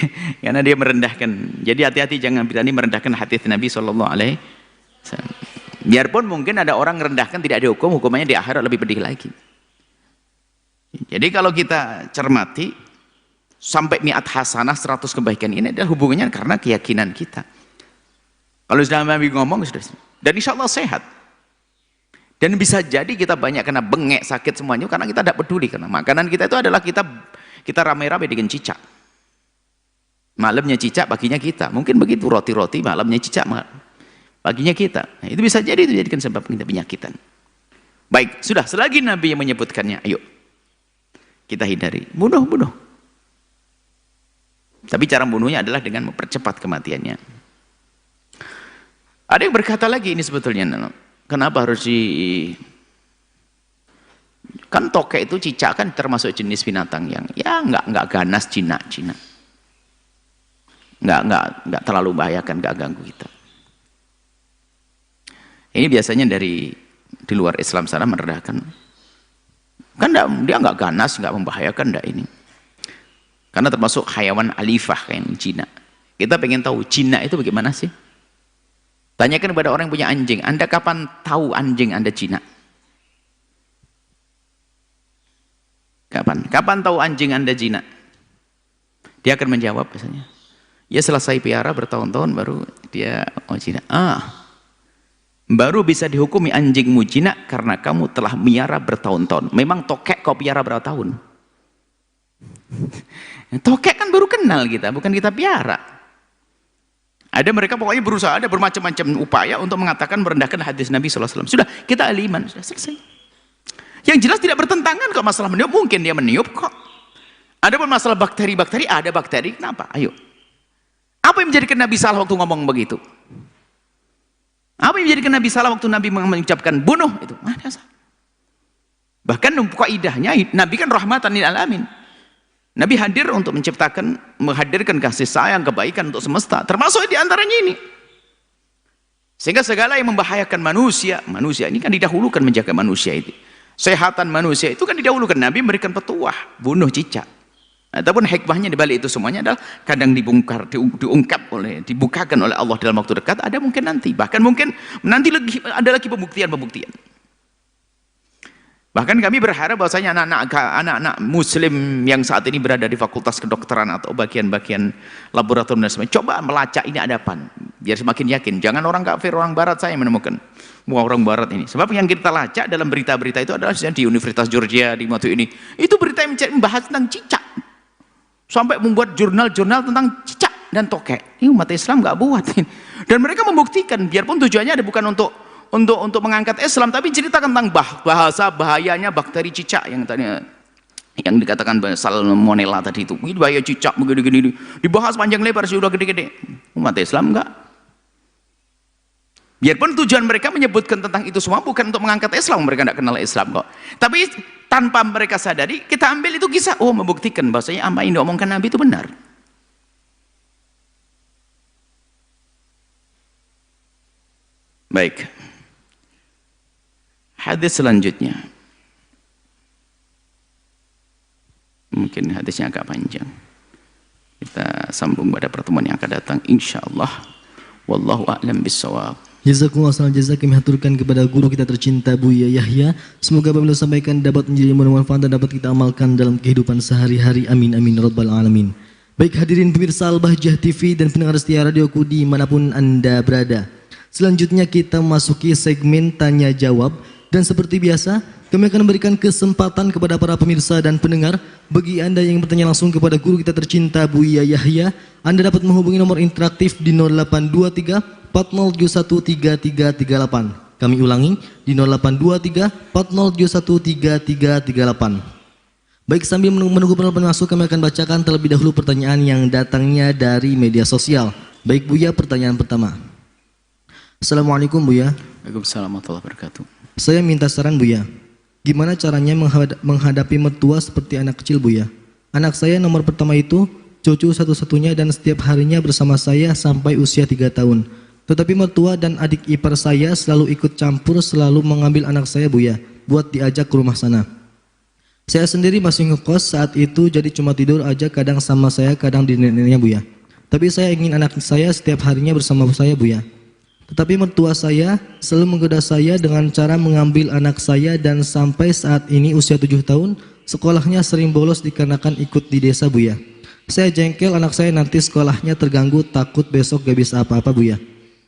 karena dia merendahkan. Jadi hati-hati jangan berani merendahkan hadis Nabi Shallallahu Alaihi Wasallam. Biarpun mungkin ada orang merendahkan tidak dihukum, hukumannya di akhirat lebih pedih lagi. Jadi kalau kita cermati sampai mi'at hasanah 100 kebaikan ini adalah hubungannya karena keyakinan kita. Kalau sudah Nabi ngomong sudah, dan insya Allah sehat. Dan bisa jadi kita banyak kena bengek, sakit semuanya karena kita tidak peduli, karena makanan kita itu adalah kita rame-rame dengan cicak. Malamnya cicak, paginya kita. Mungkin begitu roti-roti, malamnya cicak, paginya kita. Nah, itu bisa jadi itu jadikan sebab kita penyakitan. Baik, sudah selagi Nabi yang menyebutkannya, ayo kita hindari. Bunuh. Tapi cara bunuhnya adalah dengan mempercepat kematiannya. Ada yang berkata lagi ini sebetulnya, kenapa harus kan tokek itu cicak kan termasuk jenis binatang yang ya nggak ganas Cina. Nggak terlalu bahayakan, nggak ganggu kita. Ini biasanya di luar Islam sana merendahkan. Kan dia nggak ganas, nggak membahayakan enggak ini. Karena termasuk hayawan alifah kayak Cina. Kita pengen tahu Cina itu bagaimana sih? Tanyakan kepada orang yang punya anjing, Anda kapan tahu anjing Anda Cina? Kapan tahu anjing Anda Cina? Dia akan menjawab biasanya. Ya selesai piara bertahun-tahun baru dia Cina. Baru bisa dihukumi anjingmu Cina karena kamu telah miara bertahun-tahun. Memang tokek kau piara berapa tahun? Tokek kan baru kenal kita, bukan kita piara. Ada mereka pokoknya berusaha, ada bermacam-macam upaya untuk mengatakan merendahkan hadis Nabi SAW. Sudah, kita aliman, sudah selesai. Yang jelas tidak bertentangan kok masalah meniup, mungkin dia meniup kok. Ada pun masalah bakteri-bakteri, ada bakteri, kenapa? Ayo. Apa yang menjadikan Nabi salah waktu ngomong begitu? Apa yang menjadikan Nabi salah waktu Nabi mengucapkan bunuh itu? Bahkan kaidahnya Nabi kan rahmatan lil alamin. Nabi hadir untuk menghadirkan kasih sayang, kebaikan untuk semesta, termasuk di antaranya ini. Sehingga segala yang membahayakan manusia ini kan didahulukan menjaga manusia itu. Sehatan manusia itu kan didahulukan. Nabi memberikan petuah, bunuh cicak. Ataupun hikmahnya dibalik itu semuanya adalah kadang dibukakan oleh Allah dalam waktu dekat, ada mungkin nanti, bahkan mungkin nanti ada lagi pembuktian. Bahkan kami berharap bahwasanya anak-anak muslim yang saat ini berada di fakultas kedokteran atau bagian-bagian laboratorium dan sebagainya, coba melacak ini ada apa, biar semakin yakin. Jangan orang kafir, orang barat saya menemukan orang barat ini. Sebab yang kita lacak dalam berita-berita itu adalah di Universitas Georgia di waktu ini. Itu berita yang membahas tentang cicak. Sampai membuat jurnal-jurnal tentang cicak dan tokek. Ini umat Islam nggak buat. Dan mereka membuktikan, biarpun tujuannya ada bukan untuk mengangkat Islam, tapi ceritakan tentang bahasa bahayanya bakteri cicak yang tadinya yang dikatakan salmonella tadi itu. Ini bahaya cicak begini-gini, dibahas panjang lebar sudah gede-gede. Umat Islam enggak. Biarpun tujuan mereka menyebutkan tentang itu semua bukan untuk mengangkat Islam, mereka tidak kenal Islam kok. Tapi tanpa mereka sadari, kita ambil itu kisah, membuktikan bahwasanya apa yang diomongkan Nabi itu benar. Baik. Hadis selanjutnya. Mungkin hadisnya agak panjang. Kita sambung pada pertemuan yang akan datang insyaallah. Wallahu a'lam bissawab. Jazakumullah khairan jazak, kami haturkan kepada guru kita tercinta Buya Yahya. Semoga apa yang beliau sampaikan dapat menjadi manfaat dan dapat kita amalkan dalam kehidupan sehari-hari. Amin amin rabbal alamin. Baik hadirin pemirsa Al-Bahjah TV dan pendengar setia radioku dimanapun Anda berada. Selanjutnya kita memasuki segmen tanya jawab, dan seperti biasa kami akan memberikan kesempatan kepada para pemirsa dan pendengar. Bagi Anda yang bertanya langsung kepada guru kita tercinta Buya Yahya, Anda dapat menghubungi nomor interaktif di 0823 40213338. Kami ulangi di 0823 40213338. Baik, sambil menunggu penelpon masuk, kami akan bacakan terlebih dahulu pertanyaan yang datangnya dari media sosial. Baik Buya, pertanyaan pertama. Assalamualaikum Buya. Waalaikumsalam warahmatullahi wabarakatuh. Saya minta saran Buya, gimana caranya menghadapi mertua seperti anak kecil Buya? Anak saya nomor pertama itu cucu satu-satunya dan setiap harinya bersama saya sampai usia 3 tahun. Tetapi mertua dan adik ipar saya selalu ikut campur, selalu mengambil anak saya Buya, buat diajak ke rumah sana. Saya sendiri masih ngekos saat itu, jadi cuma tidur aja, kadang sama saya, kadang di neneknya Buya. Tapi saya ingin anak saya setiap harinya bersama saya Buya. Tetapi mertua saya selalu menggoda saya dengan cara mengambil anak saya, dan sampai saat ini usia 7 tahun, sekolahnya sering bolos dikarenakan ikut di desa Buya. Saya jengkel anak saya nanti sekolahnya terganggu, takut besok gak bisa apa-apa Buya.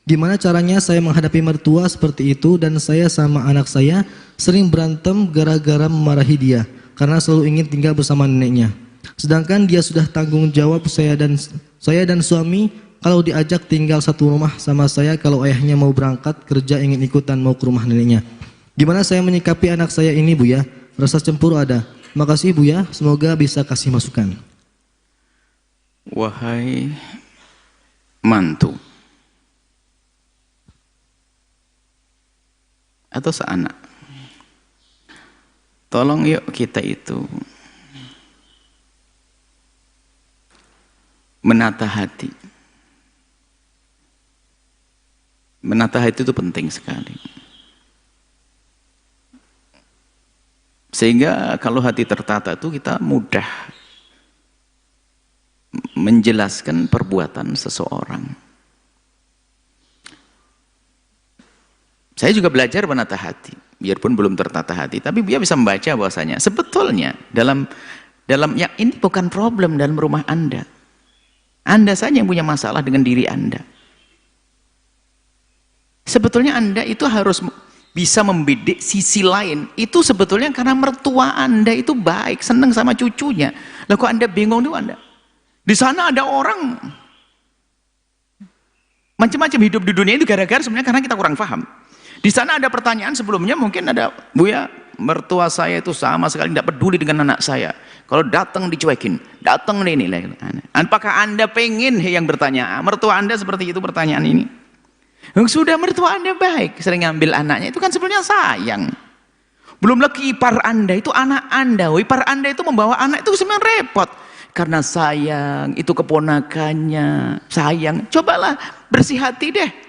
Gimana caranya saya menghadapi mertua seperti itu, dan saya sama anak saya sering berantem gara-gara memarahi dia karena selalu ingin tinggal bersama neneknya. Sedangkan dia sudah tanggung jawab saya dan suami kalau diajak tinggal satu rumah sama saya, kalau ayahnya mau berangkat kerja ingin ikutan mau ke rumah neneknya. Gimana saya menyikapi anak saya ini Buya? Rasa cemburu ada. Makasih Buya, semoga bisa kasih masukan. Wahai mantu atau seanak, tolong yuk kita itu menata hati. Menata hati itu penting sekali. Sehingga kalau hati tertata itu kita mudah menjelaskan perbuatan seseorang. Saya juga belajar menata hati, biarpun belum tertata hati, tapi dia bisa membaca bahwasanya sebetulnya dalam yang ini bukan problem dalam rumah Anda. Anda saja yang punya masalah dengan diri Anda. Sebetulnya Anda itu harus bisa membidik sisi lain. Itu sebetulnya karena mertua Anda itu baik, senang sama cucunya. Lah kok Anda bingung tuh Anda? Di sana ada orang macam-macam hidup di dunia itu gara-gara sebenarnya karena kita kurang paham. Di sana ada pertanyaan sebelumnya mungkin ada, Buya, mertua saya itu sama sekali tidak peduli dengan anak saya. Kalau datang dicuekin, datang ini. Apakah Anda pengen yang bertanya, mertua Anda seperti itu pertanyaan ini? Sudah mertua Anda baik, sering ngambil anaknya, itu kan sebenarnya sayang. Belum lagi ipar Anda, itu anak Anda. Ipar Anda itu membawa anak itu sebenarnya repot. Karena sayang, itu keponakannya, sayang. Cobalah bersih hati deh.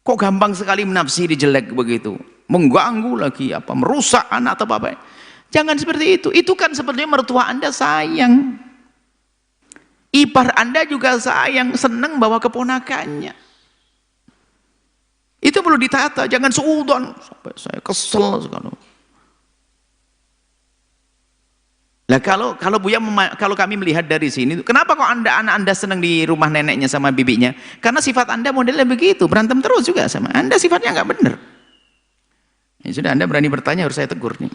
Kok gampang sekali menafsiri jelek begitu. Mengganggu lagi, merusak anak atau apa. Jangan seperti itu. Itu kan sebenarnya mertua Anda sayang. Ipar Anda juga sayang, senang bawa keponakannya. Itu perlu ditata, jangan seudon. Sampai saya kesel sekali. Nah kalau kami melihat dari sini, kenapa kok anak Anda senang di rumah neneknya sama bibinya? Karena sifat Anda modelnya begitu, berantem terus juga sama Anda, sifatnya nggak benar. Ya sudah, Anda berani bertanya harus saya tegur nih.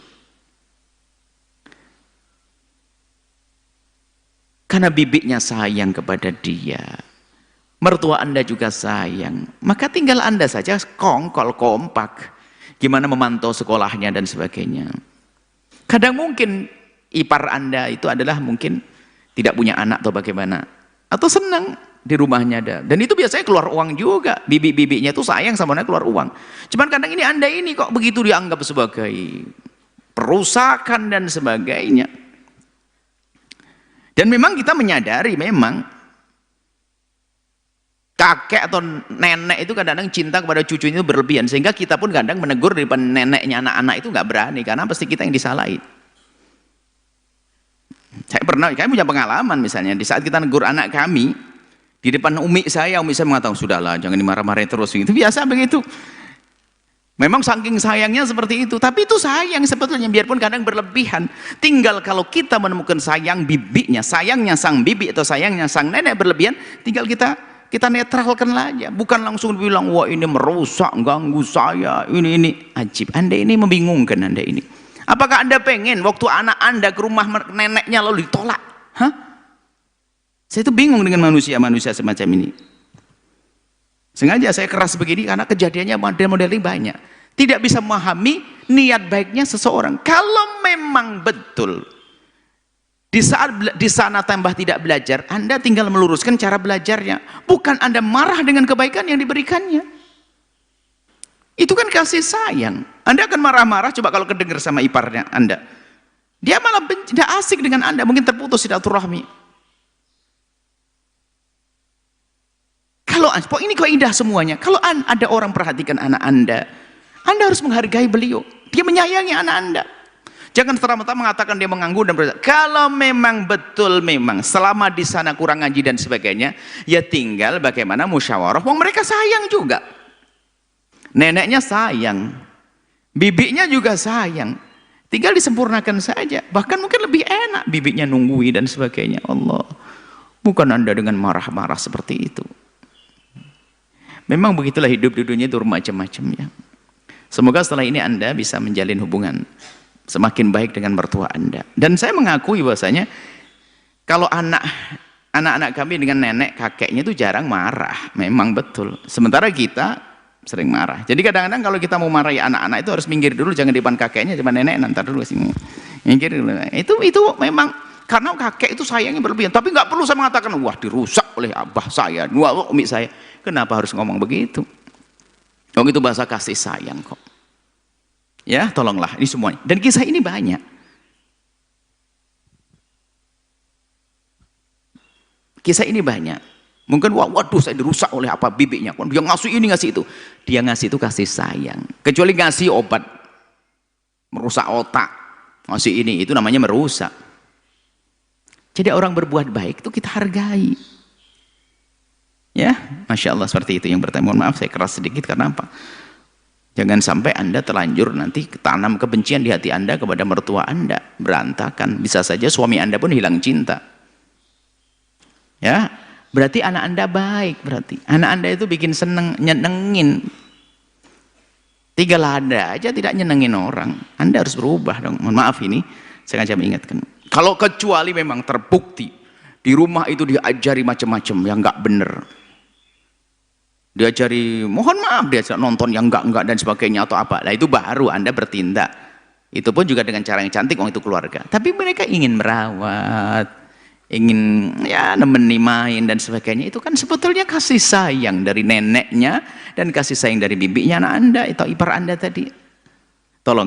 Karena bibinya sayang kepada dia, mertua Anda juga sayang, maka tinggal Anda saja kongkol kompak gimana memantau sekolahnya dan sebagainya. Kadang mungkin ipar Anda itu adalah mungkin tidak punya anak atau bagaimana, atau senang di rumahnya ada, dan itu biasanya keluar uang juga. Bibi-bibinya itu sayang sama dia, keluar uang. Cuman kadang ini Anda ini kok begitu dianggap sebagai perusakan dan sebagainya. Dan memang kita menyadari memang kakek atau nenek itu kadang-kadang cinta kepada cucunya itu berlebihan, sehingga kita pun kadang menegur di depan neneknya anak-anak itu nggak berani, karena pasti kita yang disalahin. Saya pernah, kami punya pengalaman misalnya, di saat kita negur anak kami, di depan umi saya mengatakan, sudahlah jangan dimarah-marahin terus, itu biasa begitu. Memang saking sayangnya seperti itu, tapi itu sayang sebetulnya, biarpun kadang berlebihan. Tinggal kalau kita menemukan sayang bibinya, sayangnya sang bibi atau sayangnya sang nenek berlebihan, tinggal kita netralkan aja, bukan langsung bilang wah ini merusak, ganggu saya, ini ajib. Anda ini membingungkan Anda ini. Apakah Anda pengen waktu anak Anda ke rumah neneknya lalu ditolak? Hah? Saya itu bingung dengan manusia semacam ini. Sengaja saya keras begini karena kejadiannya model-model ini banyak. Tidak bisa memahami niat baiknya seseorang. Kalau memang betul di saat di sana tambah tidak belajar, Anda tinggal meluruskan cara belajarnya. Bukan Anda marah dengan kebaikan yang diberikannya. Itu kan kasih sayang. Anda akan marah-marah coba kalau kedengar sama iparnya Anda. Dia malah tidak asik dengan Anda, mungkin terputus silaturahmi. Kalau ini kaidah semuanya. Kalau ada orang perhatikan anak Anda harus menghargai beliau. Dia menyayangi anak Anda. Jangan serta-merta mengatakan dia mengganggu dan berusaha. Kalau memang betul memang selama di sana kurang ngaji dan sebagainya, ya tinggal bagaimana musyawarah. Wong mereka sayang juga. Neneknya sayang, bibinya juga sayang. Tinggal disempurnakan saja. Bahkan mungkin lebih enak bibinya nunggui dan sebagainya. Allah, bukan Anda dengan marah-marah seperti itu. Memang begitulah hidup di dunia itu macam-macam ya. Semoga setelah ini Anda bisa menjalin hubungan semakin baik dengan mertua Anda. Dan saya mengakui bahwasanya kalau anak-anak kami dengan nenek kakeknya itu jarang marah, memang betul. Sementara kita sering marah. Jadi kadang-kadang kalau kita mau marahi anak-anak itu harus minggir dulu, jangan di depan kakeknya, cuma nenek nanti dulu sini. Minggir dulu. Itu memang karena kakek itu sayangnya berlebihan. Tapi nggak perlu saya mengatakan wah dirusak oleh abah saya, wah umi saya. Kenapa harus ngomong begitu? Itu bahasa kasih sayang kok. Ya, tolonglah ini semuanya. Dan kisah ini banyak. Kisah ini banyak. Mungkin waduh saya dirusak oleh apa bibinya. Dia ngasih ini ngasih itu. Dia ngasih itu kasih sayang. Kecuali ngasih obat merusak otak. Ngasih ini itu namanya merusak. Jadi orang berbuat baik itu kita hargai. Ya, Masya Allah seperti itu yang bertanya. Mohon maaf saya keras sedikit karena apa? Jangan sampai Anda terlanjur nanti tanam kebencian di hati Anda kepada mertua Anda. Berantakan. Bisa saja suami Anda pun hilang cinta. Ya, berarti anak Anda baik. Berarti anak Anda itu bikin seneng, nyenengin. 3 lada aja tidak nyenengin orang. Anda harus berubah dong. Mohon maaf ini saya sengaja mengingatkan. Kalau kecuali memang terbukti di rumah itu diajari macam-macam yang nggak bener. Diajari, mohon maaf, dia nonton yang enggak dan sebagainya atau apa. Nah itu baru Anda bertindak. Itu pun juga dengan cara yang cantik, itu keluarga. Tapi mereka ingin merawat, ingin ya nemeni main dan sebagainya. Itu kan sebetulnya kasih sayang dari neneknya dan kasih sayang dari bibinya anak Anda atau ipar Anda tadi. Tolong,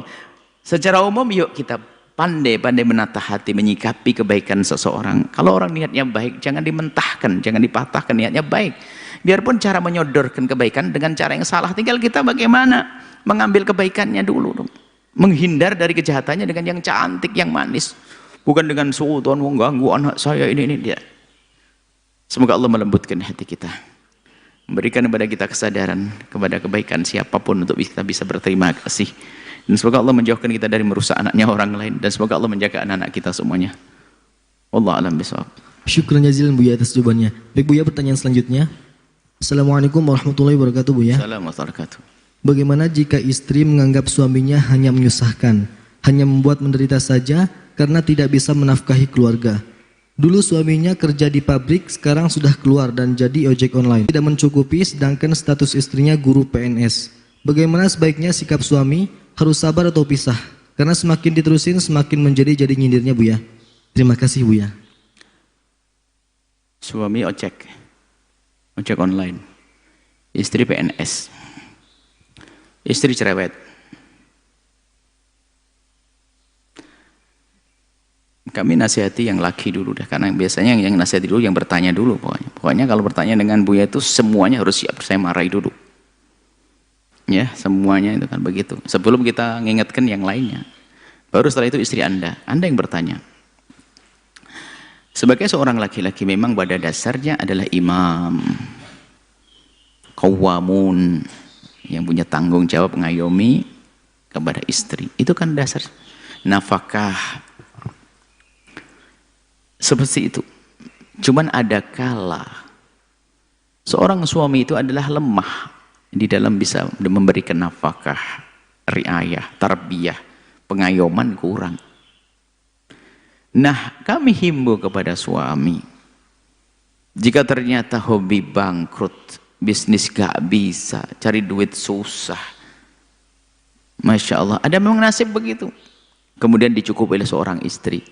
secara umum yuk kita pandai-pandai menata hati, menyikapi kebaikan seseorang. Kalau orang niatnya baik, jangan dimentahkan, jangan dipatahkan, niatnya baik. Biarpun cara menyodorkan kebaikan dengan cara yang salah, tinggal kita bagaimana mengambil kebaikannya dulu. Menghindar dari kejahatannya dengan yang cantik, yang manis. Bukan dengan sultan mengganggu anak saya ini dia. Semoga Allah melembutkan hati kita. Memberikan kepada kita kesadaran kepada kebaikan siapapun untuk kita bisa berterima kasih. Dan semoga Allah menjauhkan kita dari merusak anaknya orang lain. Dan semoga Allah menjaga anak-anak kita semuanya. Wallahu a'lam bishawab. Syukran jazilan Buya atas jawabannya. Baik Buya, pertanyaan selanjutnya. Assalamualaikum warahmatullahi wabarakatuh Buya. Assalamualaikum warahmatullahi wabarakatuh. Bagaimana jika istri menganggap suaminya hanya menyusahkan, hanya membuat menderita saja karena tidak bisa menafkahi keluarga? Dulu suaminya kerja di pabrik, sekarang sudah keluar dan jadi ojek online. Tidak mencukupi sedangkan status istrinya guru PNS. Bagaimana sebaiknya sikap suami? Harus sabar atau pisah? Karena semakin diterusin semakin menjadi nyindirnya Buya. Terima kasih Buya. Suami ojek online, istri PNS, istri cerewet. Kami nasihati yang laki dulu dah, karena biasanya yang nasihati dulu, yang bertanya dulu pokoknya kalau bertanya dengan Buya itu semuanya harus siap, saya marahi dulu ya, semuanya itu kan begitu sebelum kita mengingatkan yang lainnya. Baru setelah itu istri Anda yang bertanya. Sebagai seorang laki-laki memang pada dasarnya adalah imam, qawwamun, yang punya tanggung jawab mengayomi kepada istri. Itu kan dasar nafkah. Seperti itu. Cuman ada kala seorang suami itu adalah lemah di dalam bisa memberikan nafkah, riayah, tarbiyah, pengayoman kurang. Nah, kami himbau kepada suami, jika ternyata hobi bangkrut, bisnis gak bisa, cari duit susah, Masya Allah, ada memang nasib begitu, kemudian dicukupi oleh seorang istri,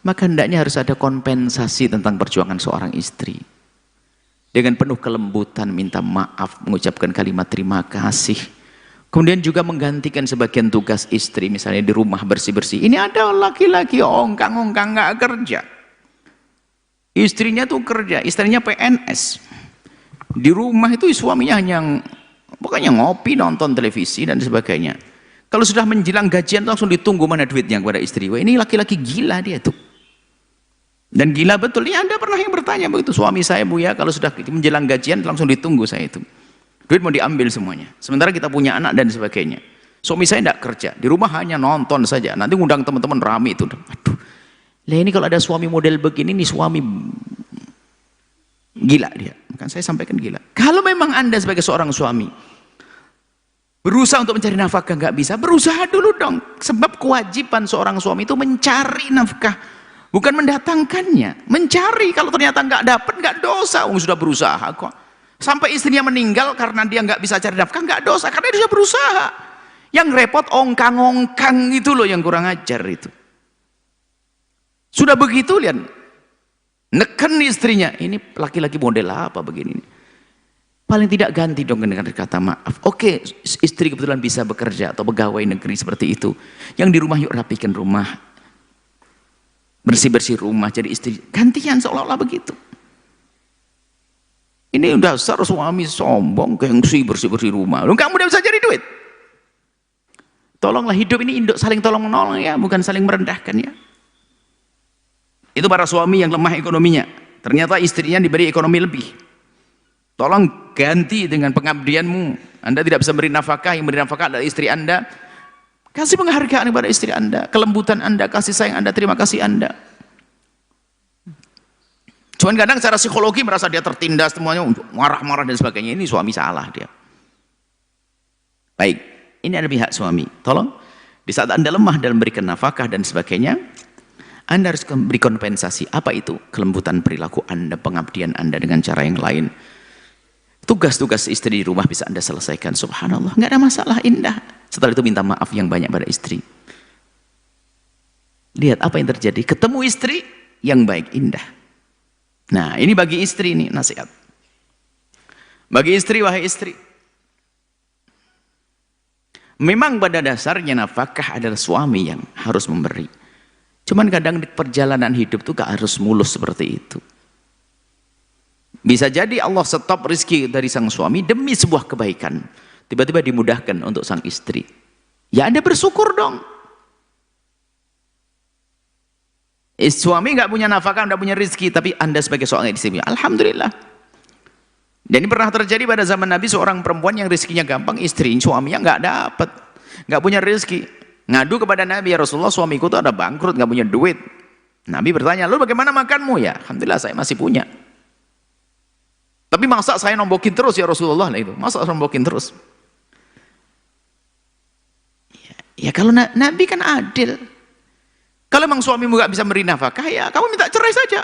maka hendaknya harus ada kompensasi tentang perjuangan seorang istri. Dengan penuh kelembutan minta maaf, mengucapkan kalimat terima kasih. Kemudian juga menggantikan sebagian tugas istri, misalnya di rumah bersih-bersih. Ini ada laki-laki ongkang-ongkang nggak kerja. Istrinya tuh kerja, istrinya PNS. Di rumah itu suaminya hanya pokoknya ngopi, nonton televisi dan sebagainya. Kalau sudah menjelang gajian langsung ditunggu mana duitnya kepada istri. Wah, ini laki-laki gila dia tuh. Dan gila betul. Ini Anda pernah yang bertanya begitu, suami saya Bu ya, kalau sudah menjelang gajian langsung ditunggu saya itu. Duit mau diambil semuanya. Sementara kita punya anak dan sebagainya. Suami saya tidak kerja, di rumah hanya nonton saja. Nanti ngundang teman-teman rame itu. Aduh, lah ini kalau ada suami model begini, nih suami gila dia. Kan saya sampaikan gila. Kalau memang Anda sebagai seorang suami berusaha untuk mencari nafkah nggak bisa, berusaha dulu dong. Sebab kewajiban seorang suami itu mencari nafkah, bukan mendatangkannya. Mencari, kalau ternyata nggak dapat, nggak dosa. Sudah berusaha kok. Sampai istrinya meninggal karena dia nggak bisa cari nafkah, nggak dosa karena dia sudah berusaha. Yang repot ongkang-ongkang itu loh yang kurang ajar itu. Sudah begitu lihat, neken istrinya, ini laki-laki model apa begini? Paling tidak ganti dong dengan kata maaf. Oke, istri kebetulan bisa bekerja atau pegawai negeri seperti itu. Yang di rumah yuk rapikan rumah, bersih-bersih rumah, jadi istri gantian seolah-olah begitu. Ini udah dasar suami sombong, gengsi, bersih-bersih rumah. Lu kamu udah bisa cari duit. Tolonglah, hidup ini induk saling tolong menolong ya, bukan saling merendahkan ya. Itu para suami yang lemah ekonominya. Ternyata istrinya diberi ekonomi lebih. Tolong ganti dengan pengabdianmu. Anda tidak bisa beri nafkah, yang beri nafkah adalah istri Anda. Kasih penghargaan kepada istri Anda, kelembutan Anda, kasih sayang Anda, terima kasih Anda. Cuman kadang secara psikologi merasa dia tertindas semuanya, marah-marah dan sebagainya. Ini suami salah dia. Baik, ini ada pihak suami. Tolong, di saat Anda lemah dalam memberikan nafkah dan sebagainya, Anda harus beri kompensasi. Apa itu? Kelembutan perilaku Anda, pengabdian Anda dengan cara yang lain. Tugas-tugas istri di rumah bisa Anda selesaikan. Subhanallah, nggak ada masalah, indah. Setelah itu minta maaf yang banyak pada istri. Lihat apa yang terjadi. Ketemu istri yang baik, indah. Nah, ini bagi istri ini nasihat. Bagi istri, wahai istri, memang pada dasarnya nafkah adalah suami yang harus memberi. Cuman kadang di perjalanan hidup itu gak harus mulus seperti itu. Bisa jadi Allah stop rezeki dari sang suami demi sebuah kebaikan. Tiba-tiba dimudahkan untuk sang istri. Ya Anda bersyukur dong. Suami nggak punya nafkah, nggak punya rezeki, tapi Anda sebagai seorang istri, alhamdulillah. Dan ini pernah terjadi pada zaman Nabi, seorang perempuan yang rezekinya gampang, istri suaminya nggak dapat, nggak punya rezeki, ngadu kepada Nabi, ya Rasulullah, suamiku tuh ada bangkrut, nggak punya duit. Nabi bertanya, lu bagaimana makanmu? Ya alhamdulillah saya masih punya. Tapi masa saya nombokin terus ya Rasulullah, itu masa nombokin terus? Ya kalau Nabi kan adil. Kalau memang suamimu gak bisa memberi nafkah, ya kamu minta cerai saja.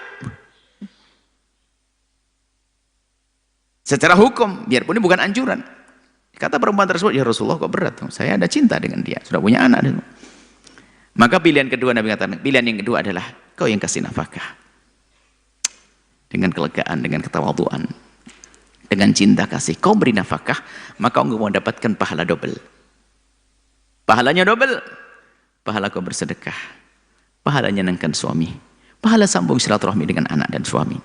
Secara hukum, biarpun ini bukan anjuran. Kata perempuan tersebut, ya Rasulullah kok berat, saya ada cinta dengan dia, sudah punya anak. Maka pilihan kedua, Nabi katakan, pilihan yang kedua adalah kau yang kasih nafkah. Dengan kelegaan, dengan ketawaduan, dengan cinta kasih, kau beri nafkah, maka kau mau mendapatkan pahala double. Pahalanya double, pahala kau bersedekah, pahala nyenangkan suami, pahala sambung silaturahmi dengan anak dan suami.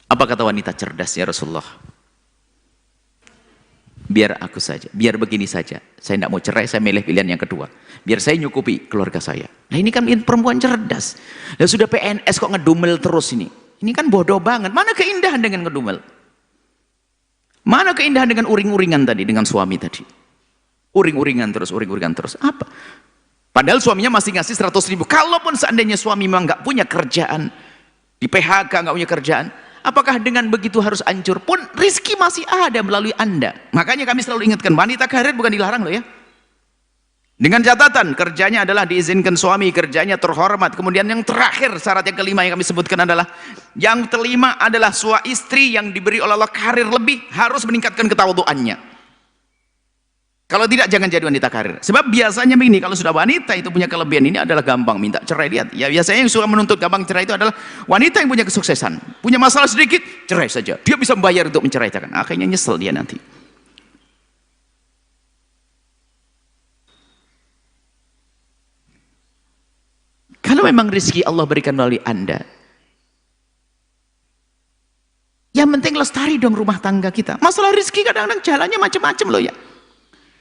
Apa kata wanita cerdas ya Rasulullah? biar aku saja, biar begini saja. Saya tidak mau cerai, saya milih pilihan yang kedua. Biar saya nyukupi keluarga saya. Nah ini kan perempuan cerdas. Dan sudah PNS kok ngedumel terus ini. Ini kan bodoh banget. Mana keindahan dengan ngedumel? Mana keindahan dengan uring-uringan tadi, dengan suami tadi? Uring-uringan terus. Apa? Padahal suaminya masih ngasih 100.000. Kalaupun seandainya suami memang nggak punya kerjaan, di PHK nggak punya kerjaan, apakah dengan begitu harus hancur? Pun rizki masih ada melalui Anda. Makanya kami selalu ingatkan, wanita karir bukan dilarang loh ya. Dengan catatan, kerjanya adalah diizinkan suami, kerjanya terhormat. Kemudian yang terakhir, syarat yang kelima yang kami sebutkan adalah, yang kelima adalah suami istri yang diberi oleh Allah karir lebih, harus meningkatkan ketawaduannya. Kalau tidak, jangan jadi wanita karir. Sebab biasanya begini, kalau sudah wanita itu punya kelebihan ini adalah gampang minta cerai. Lihat, ya biasanya yang suka menuntut gampang cerai itu adalah wanita yang punya kesuksesan. Punya masalah sedikit, cerai saja. Dia bisa membayar untuk menceraikan. Akhirnya nyesel dia nanti. Kalau memang rezeki Allah berikan melalui Anda, yang penting lestari dong rumah tangga kita. Masalah rezeki kadang-kadang jalannya macam-macam loh ya.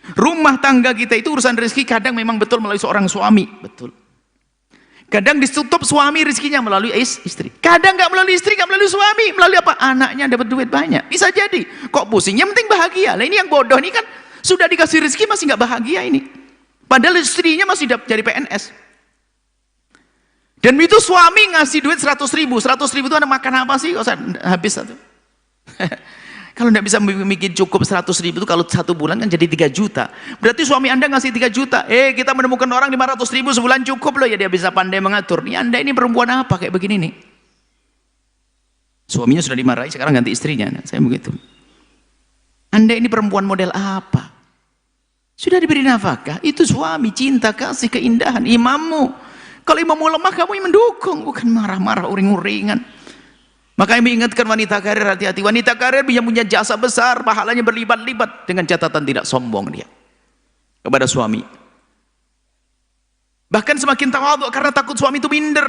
Rumah tangga kita itu urusan rezeki kadang memang betul melalui seorang suami, betul. Kadang ditutup suami rezekinya melalui istri. Kadang nggak melalui istri, nggak melalui suami, melalui apa? Anaknya dapat duit banyak. Bisa jadi. Kok pusing? Yang penting bahagia. Lah ini yang bodoh ini kan sudah dikasih rezeki masih nggak bahagia ini. Padahal istrinya masih jadi PNS. Dan itu suami ngasih duit 100.000. 100.000 itu ada makan apa sih? Kok habis satu. Kalau tidak bisa bikin cukup 100.000 itu kalau 1 bulan kan jadi 3 juta. Berarti suami Anda ngasih 3 juta. Kita menemukan orang 500.000 sebulan cukup loh ya, dia bisa pandai mengatur. Nih Anda ini perempuan apa kayak begini nih? Suaminya sudah dimarahi, sekarang ganti istrinya. Nah, saya begitu. Anda ini perempuan model apa? Sudah diberi nafkah, itu suami, cinta, kasih, keindahan, imammu. Kalau imammu lemah, kamu yang mendukung, bukan marah-marah, uring-uringan. Makanya mengingatkan wanita karir, hati-hati. Wanita karir yang punya jasa besar, pahalanya berlipat-lipat, dengan catatan tidak sombong dia kepada suami. Bahkan semakin tawadhu karena takut suami itu minder.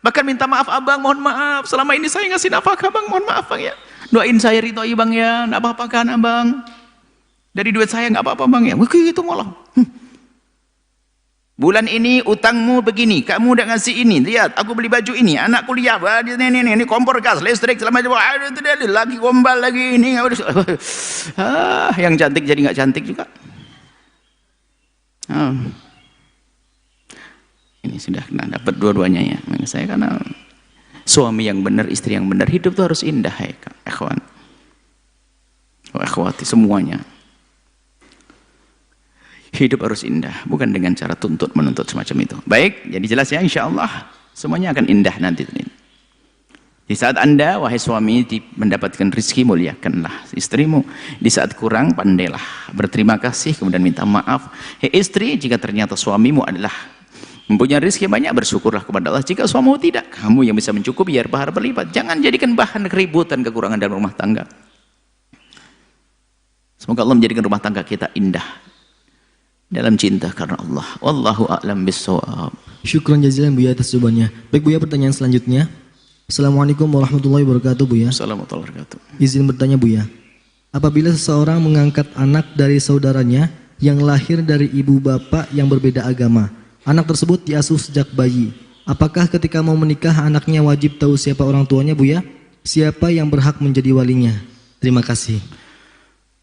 Bahkan minta maaf, abang mohon maaf, selama ini saya ngasih nafkah bang, mohon maaf bang ya. Doain saya ridhoi bang ya, nggak apa-apa kan abang. Dari duit saya nggak apa-apa bang ya. Begitu malah. Bulan ini utangmu begini, kamu udah ngasih ini, lihat aku beli baju ini, anak kuliah, ini kompor gas, listrik, selama itu lagi gombal lagi ini, yang cantik jadi nggak cantik juga. Ini sudah kena dapat dua-duanya ya. Saya karena suami yang benar, istri yang benar, hidup itu harus indah ya, ikhwan, akhwati semuanya. Hidup harus indah, bukan dengan cara tuntut menuntut semacam itu. Baik, jadi jelas ya, insya Allah semuanya akan indah nanti. Di saat Anda, wahai suami, mendapatkan rezeki, muliakanlah istrimu. Di saat kurang, pandailah berterima kasih, kemudian minta maaf. Hei istri, jika ternyata suamimu adalah mempunyai rezeki banyak, bersyukurlah kepada Allah. Jika suamimu tidak, kamu yang bisa mencukupi, biar bahar berlipat. Jangan jadikan bahan keributan, kekurangan dalam rumah tangga. Semoga Allah menjadikan rumah tangga kita indah dalam cinta karena Allah. Wallahu a'lam bissawab. Syukron jazilan Buya atas jawabannya. Baik Buya, pertanyaan selanjutnya. Assalamualaikum warahmatullahi wabarakatuh Buya. Assalamualaikum warahmatullahi wabarakatuh. Izin bertanya Buya. Apabila seseorang mengangkat anak dari saudaranya yang lahir dari ibu bapak yang berbeda agama, anak tersebut diasuh sejak bayi. Apakah ketika mau menikah anaknya wajib tahu siapa orang tuanya Buya? Siapa yang berhak menjadi walinya? Terima kasih.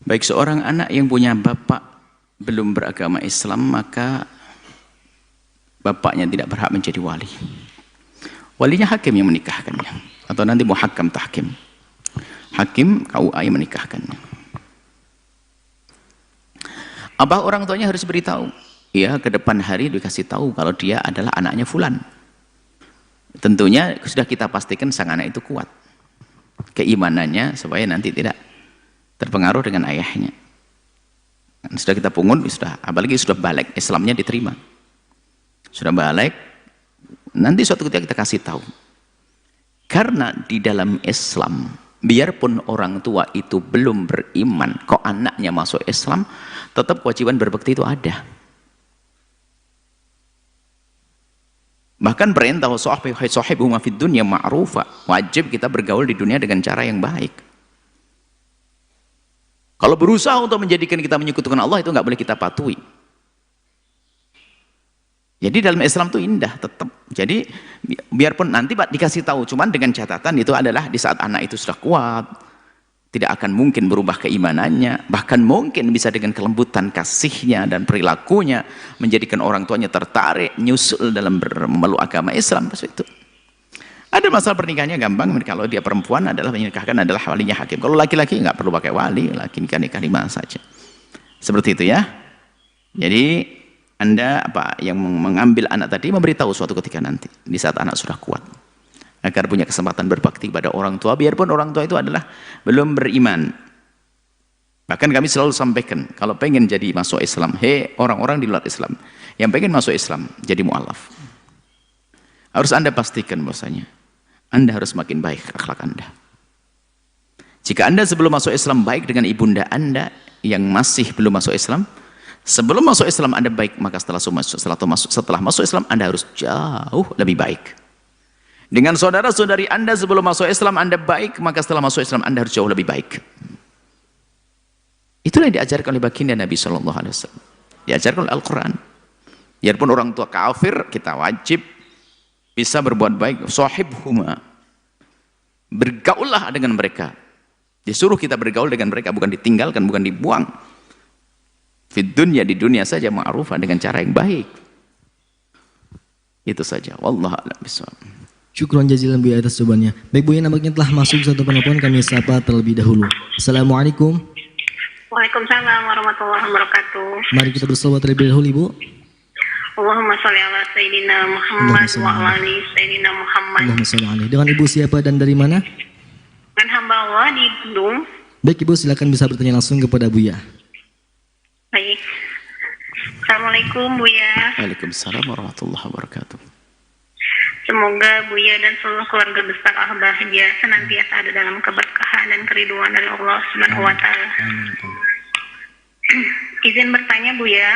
Baik, seorang anak yang punya bapak belum beragama Islam, maka bapaknya tidak berhak menjadi wali. Walinya hakim yang menikahkannya, atau nanti muhakkam tahkim, hakim KUA yang menikahkannya. Apa orang tuanya harus beritahu? Ya, ke depan hari dikasih tahu kalau dia adalah anaknya fulan. Tentunya sudah kita pastikan sang anak itu kuat keimanannya, supaya nanti tidak terpengaruh dengan ayahnya. Sudah kita pungut, sudah, apalagi sudah balik, Islamnya diterima, sudah balik, nanti suatu ketika kita kasih tahu. Karena di dalam Islam, biarpun orang tua itu belum beriman, kok anaknya masuk Islam, tetap kewajiban berbakti itu ada. Bahkan perintah sahibu ma fid dunya ma'rufa, wajib kita bergaul di dunia dengan cara yang baik. Kalau berusaha untuk menjadikan kita menyekutukan Allah, itu nggak boleh kita patuhi. Jadi dalam Islam itu indah tetap. Jadi biarpun nanti Pak dikasih tahu, cuman dengan catatan itu adalah di saat anak itu sudah kuat, tidak akan mungkin berubah keimanannya, bahkan mungkin bisa dengan kelembutan kasihnya dan perilakunya menjadikan orang tuanya tertarik, nyusul dalam memeluk agama Islam. Itu. Ada masalah pernikahannya gampang, kalau dia perempuan adalah menikahkan adalah walinya hakim. Kalau laki-laki nggak perlu pakai wali, laki nikah di mana saja. Seperti itu ya. Jadi Anda yang mengambil anak tadi memberitahu suatu ketika nanti di saat anak sudah kuat, agar punya kesempatan berbakti pada orang tua, biarpun orang tua itu adalah belum beriman. Bahkan kami selalu sampaikan, kalau pengen jadi masuk Islam, orang-orang di luar Islam yang pengen masuk Islam jadi mu'alaf, harus Anda pastikan bahwasanya Anda harus makin baik akhlak Anda. Jika Anda sebelum masuk Islam baik dengan ibunda Anda yang masih belum masuk Islam, sebelum masuk Islam Anda baik, maka setelah masuk Islam Anda harus jauh lebih baik. Dengan saudara-saudari Anda sebelum masuk Islam Anda baik, maka setelah masuk Islam Anda harus jauh lebih baik. Itulah yang diajarkan oleh baginda Nabi SAW. Diajarkan oleh Al-Quran. Biarpun orang tua kafir, kita wajib bisa berbuat baik. Sahibhuma, bergaullah dengan mereka. Disuruh kita bergaul dengan mereka, bukan ditinggalkan, bukan dibuang. Fid dunya, di dunia saja ma'rufah, dengan cara yang baik. Itu saja. Wallahu a'lam bishawab. Syukron jazilan Buya atas jawabannya. Baik Buya, nampaknya telah masuk satu penelpon, kami sapa terlebih dahulu. Assalamualaikum. Waalaikumsalam warahmatullahi wabarakatuh. Mari kita berselawat terlebih dahulu Ibu. Allahumma sholli ala Sayyidina Muhammad wa ala ali Sayyidina Muhammad. Allahumma sholli alaihi. Dengan Ibu siapa dan dari mana? Dan hamba Allah di Bandung. Baik Ibu, silakan bisa bertanya langsung kepada Buya. Baik. Assalamualaikum Buya. Waalaikumsalam warahmatullahi wabarakatuh. Semoga Buya dan seluruh keluarga besar bahagia senantiasa ada dalam keberkahan dan keriduan dari Allah Subhanahu wa taala. Izin bertanya Buya.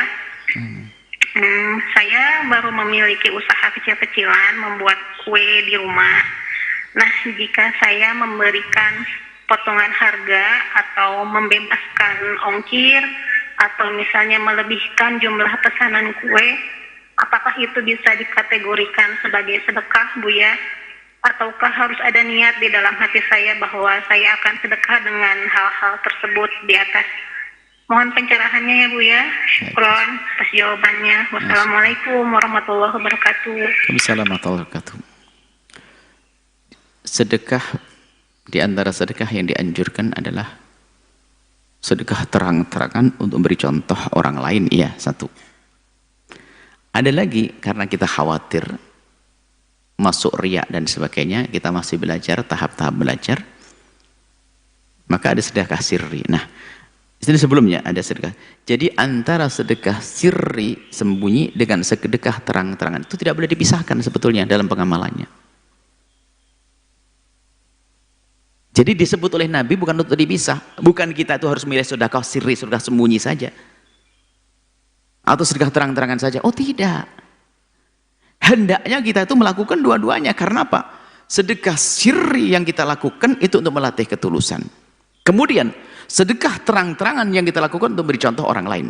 Saya baru memiliki usaha kecil-kecilan membuat kue di rumah. Nah, jika saya memberikan potongan harga atau membebaskan ongkir atau misalnya melebihkan jumlah pesanan kue, apakah itu bisa dikategorikan sebagai sedekah, Buya? Ataukah harus ada niat di dalam hati saya bahwa saya akan sedekah dengan hal-hal tersebut di atas? Mohon pencerahannya ya Buya. Syukron atas jawabannya. Wassalamualaikum warahmatullahi wabarakatuh. Waalaikumsalam warahmatullahi wabarakatuh. Sedekah, di antara sedekah yang dianjurkan adalah sedekah terang-terangan untuk memberi contoh orang lain. Iya, satu. Ada lagi, karena kita khawatir masuk riya dan sebagainya, kita masih belajar, tahap-tahap belajar, maka ada sedekah sirri. Nah, ini sebelumnya ada sedekah. Jadi antara sedekah sirri sembunyi dengan sedekah terang-terangan itu tidak boleh dipisahkan sebetulnya dalam pengamalannya. Jadi disebut oleh Nabi bukan untuk dipisah. Bukan kita itu harus milih sedekah sirri, sedekah sembunyi saja. Atau sedekah terang-terangan saja. Oh tidak. Hendaknya kita itu melakukan dua-duanya. Karena apa? Sedekah sirri yang kita lakukan itu untuk melatih ketulusan. Kemudian sedekah terang-terangan yang kita lakukan untuk beri contoh orang lain.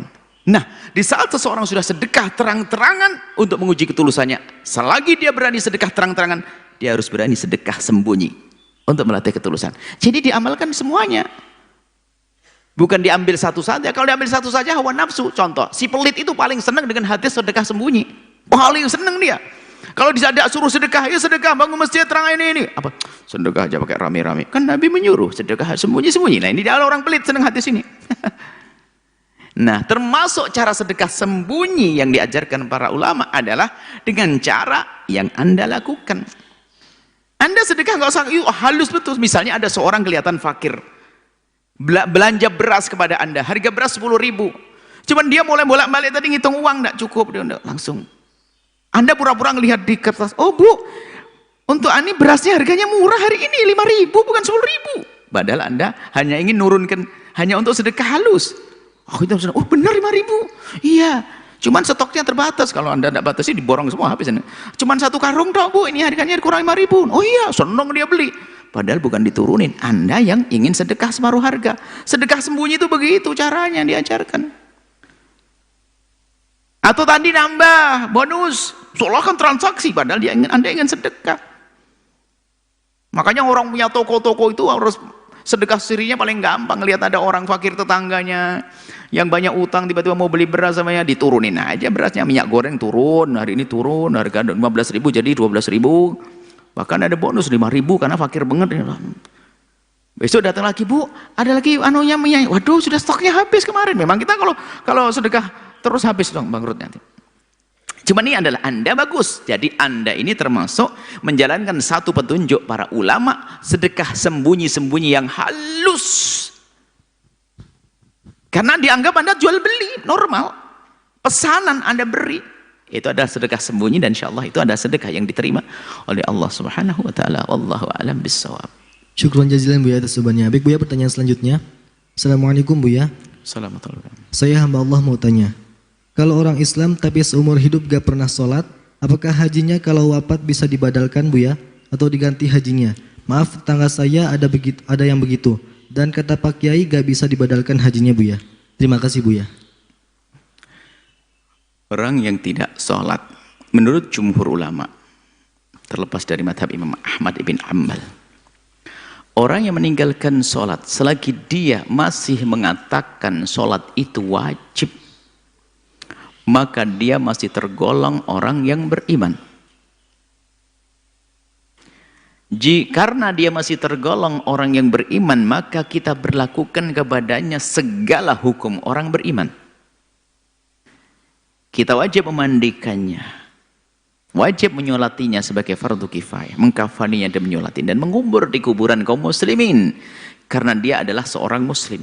Nah, di saat seseorang sudah sedekah terang-terangan untuk menguji ketulusannya, selagi dia berani sedekah terang-terangan, dia harus berani sedekah sembunyi untuk melatih ketulusan. Jadi diamalkan semuanya. Bukan diambil satu saja. Kalau diambil satu saja hawa nafsu. Contoh, si pelit itu paling senang dengan hadis sedekah sembunyi. Paling senang dia. Kalau disadak suruh sedekah, ya sedekah bangun masjid terang ini. Apa? Sedekah aja pakai rame-rame. Kan Nabi menyuruh sedekah sembunyi-sembunyi. Nah, ini dia orang pelit senang hadis ini. Nah, termasuk cara sedekah sembunyi yang diajarkan para ulama adalah dengan cara yang Anda lakukan. Anda sedekah nggak usah halus betul. Misalnya ada seorang kelihatan fakir, belanja beras kepada Anda, harga beras 10.000. Cuman dia mulai bolak-balik tadi ngitung uang, nggak cukup, dia langsung. Anda pura-pura ngelihat di kertas, oh Bu, untuk ini berasnya harganya murah hari ini 5.000 bukan 10.000. Padahal Anda hanya ingin nurunkan, hanya untuk sedekah halus. Oh itu oh benar 5.000. Iya, cuman stoknya terbatas. Kalau Anda tidak batasi diborong semua habis. Cuman satu karung dong Bu, ini harganya kurang 5.000. Oh iya, senang dia beli. padahal bukan diturunin. Anda yang ingin sedekah separuh harga. Sedekah sembunyi itu begitu caranya diajarkan. Atau tadi nambah bonus, seolah kan transaksi, padahal Anda ingin sedekah. Makanya orang punya toko-toko itu harus sedekah sirinya paling gampang. Lihat ada orang fakir tetangganya yang banyak utang, tiba-tiba mau beli beras sama ya, diturunin aja berasnya. Minyak goreng turun, hari ini turun, harga 15.000 jadi 12.000. Bahkan ada bonus 5.000 karena fakir banget. Besok datang lagi, Bu, ada lagi anunya minyak. Waduh, sudah stoknya habis kemarin. Memang kita kalau sedekah terus habis dong, bangkrut nanti. Cuma ini adalah Anda bagus. Jadi Anda ini termasuk menjalankan satu petunjuk para ulama, sedekah sembunyi-sembunyi yang halus. Karena dianggap Anda jual beli, normal. Pesanan Anda beri. Itu adalah sedekah sembunyi dan insyaAllah itu adalah sedekah yang diterima oleh Allah Subhanahu wa ta'ala. Wallahu a'lam bissawab. Syukron jazilan Buya atas jawabannya. Baik Buya, pertanyaan selanjutnya. Assalamualaikum Buya. Assalamualaikum. Saya hamba Allah mau tanya. Kalau orang Islam tapi seumur hidup gak pernah sholat, apakah hajinya kalau wafat bisa dibadalkan Buya? Atau diganti hajinya? Maaf, tetangga saya ada yang begitu. Dan kata Pak Kiai gak bisa dibadalkan hajinya Buya. Terima kasih Buya. Orang yang tidak sholat, menurut jumhur ulama, terlepas dari madhab Imam Ahmad ibn Ambal, orang yang meninggalkan sholat selagi dia masih mengatakan sholat itu wajib, maka dia masih tergolong orang yang beriman. Karena dia masih tergolong orang yang beriman, maka kita berlakukan kepadanya segala hukum orang beriman. Kita wajib memandikannya, wajib menyolatinya sebagai fardu kifayah, mengkafaninya dan menyolatinya, dan mengubur di kuburan kaum muslimin, karena dia adalah seorang muslim.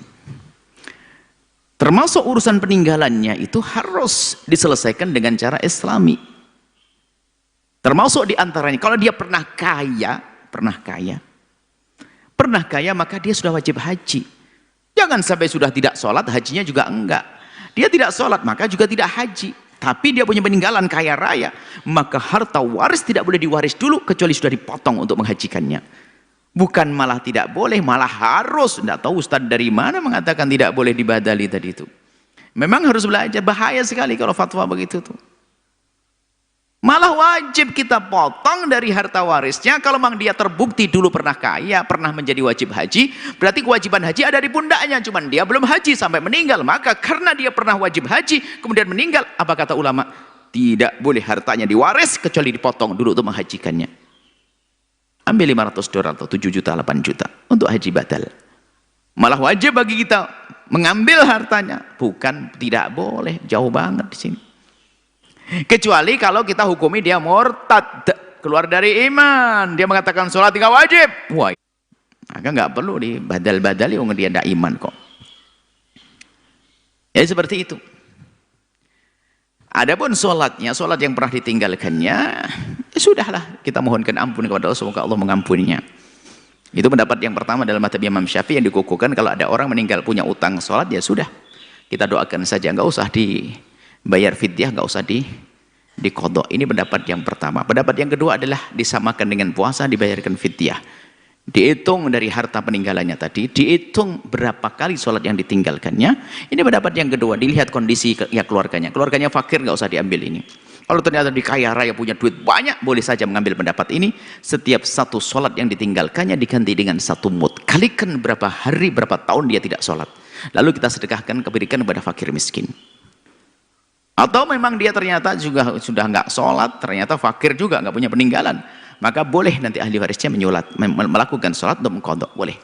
Termasuk urusan peninggalannya itu harus diselesaikan dengan cara islami. Termasuk diantaranya, kalau dia pernah kaya, maka dia sudah wajib haji. Jangan sampai sudah tidak sholat, hajinya juga enggak. Dia tidak sholat, maka juga tidak haji. Tapi dia punya peninggalan kaya raya, maka harta waris tidak boleh diwaris dulu, kecuali sudah dipotong untuk menghajikannya. Bukan malah tidak boleh, malah harus. Tidak tahu Ustaz dari mana mengatakan tidak boleh dibadali tadi itu. Memang harus belajar, bahaya sekali kalau fatwa begitu tuh. Malah wajib kita potong dari harta warisnya. Kalau memang dia terbukti dulu pernah kaya, pernah menjadi wajib haji, berarti kewajiban haji ada di pundaknya, cuman dia belum haji sampai meninggal. Maka karena dia pernah wajib haji kemudian meninggal, apa kata ulama? Tidak boleh hartanya diwaris kecuali dipotong dulu untuk menghajikannya. Ambil $500 atau 7 juta, 8 juta untuk haji batal. Malah wajib bagi kita mengambil hartanya, bukan tidak boleh, jauh banget di sini. Kecuali kalau kita hukumi dia murtad, keluar dari iman, dia mengatakan sholat tidak wajib, wah, maka nggak perlu dibadal-badali, dia tidak iman kok. Ya seperti itu. Adapun sholatnya, sholat yang pernah ditinggalkannya, ya sudahlah, kita mohonkan ampun kepada Allah, semoga Allah mengampuninya. Itu pendapat yang pertama dalam madhab Imam Syafi'i yang dikukuhkan. Kalau ada orang meninggal punya utang sholat, ya sudah, kita doakan saja, nggak usah dibayar fidyah, nggak usah dikodok. Ini pendapat yang pertama. Pendapat yang kedua adalah disamakan dengan puasa, dibayarkan fidyah. Dihitung dari harta peninggalannya tadi, dihitung berapa kali sholat yang ditinggalkannya. Ini pendapat yang kedua, dilihat kondisi ya keluarganya. Keluarganya fakir, nggak usah diambil ini. Kalau ternyata di kaya raya punya duit banyak, boleh saja mengambil pendapat ini. Setiap satu sholat yang ditinggalkannya diganti dengan satu mud. Kalikan berapa hari, berapa tahun dia tidak sholat. Lalu kita sedekahkan, berikan kepada fakir miskin. Atau memang dia ternyata juga sudah nggak sholat, ternyata fakir juga, nggak punya peninggalan. Maka boleh nanti ahli warisnya melakukan sholat untuk mengkodok, boleh.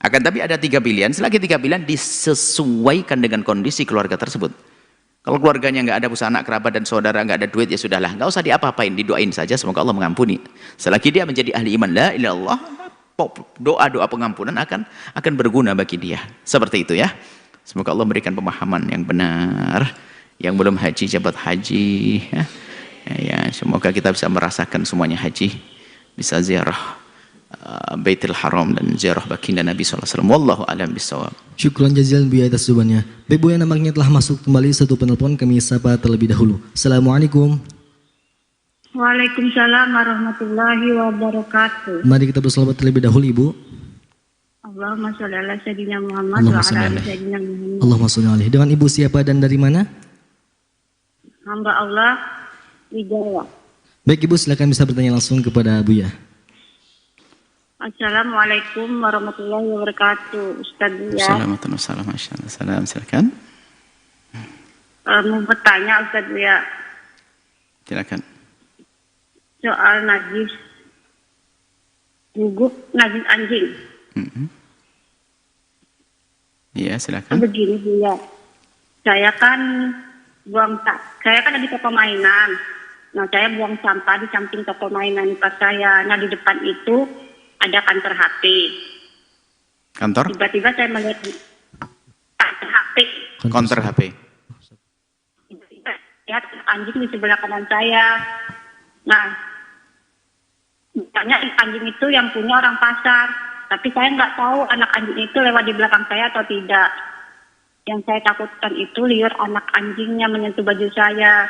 Akan tapi ada 3 pilihan, selagi 3 pilihan disesuaikan dengan kondisi keluarga tersebut. Kalau keluarganya nggak ada usaha anak kerabat dan saudara, nggak ada duit, ya sudahlah, nggak usah diapa-apain, didoain saja semoga Allah mengampuni. Selagi dia menjadi ahli iman, la ilaha illallah, doa-doa pengampunan akan berguna bagi dia. Seperti itu ya. Semoga Allah memberikan pemahaman yang benar. Yang belum haji, jabat haji ya, semoga kita bisa merasakan semuanya haji, bisa ziarah Baitul Haram dan ziarah baginda Nabi SAW. Wallahu a'lam bishawab. Syukron jazilan Buya atas jawabannya. Baik Buya, nampaknya telah masuk kembali satu penelpon, kami sapa terlebih dahulu. Assalamualaikum. Waalaikumsalam warahmatullahi wabarakatuh. Mari kita berselawat terlebih dahulu, Ibu. Allahumma sholli ala sayyidina Muhammad Allahumma wa ala sholli ali alaihi. sayyidina Muhammad. Allahumma sholli alaihi. Dengan Ibu siapa dan dari mana? Hamba Allah di Jawa. Baik Ibu, silakan bisa bertanya langsung kepada Buya. Assalamualaikum warahmatullahi wabarakatuh. Ustaz Buya. Assalamualaikum. Silakan. Mau bertanya Ustaz Buya Silakan. soal najis guguk najis anjing. Iya, silakan. Begini Buya, saya kan lagi toko mainan. Nah, saya buang sampah di samping toko mainan pas saya. Nah, di depan itu ada kantor HP. Kantor? Tiba-tiba saya melihat kantor HP. Counter HP. Tiba-tiba lihat anjing di sebelah kanan saya. Nah, misalnya anjing itu yang punya orang pasar. Tapi saya nggak tahu anak anjing itu lewat di belakang saya atau tidak. Yang saya takutkan itu liur anak anjingnya menyentuh baju saya.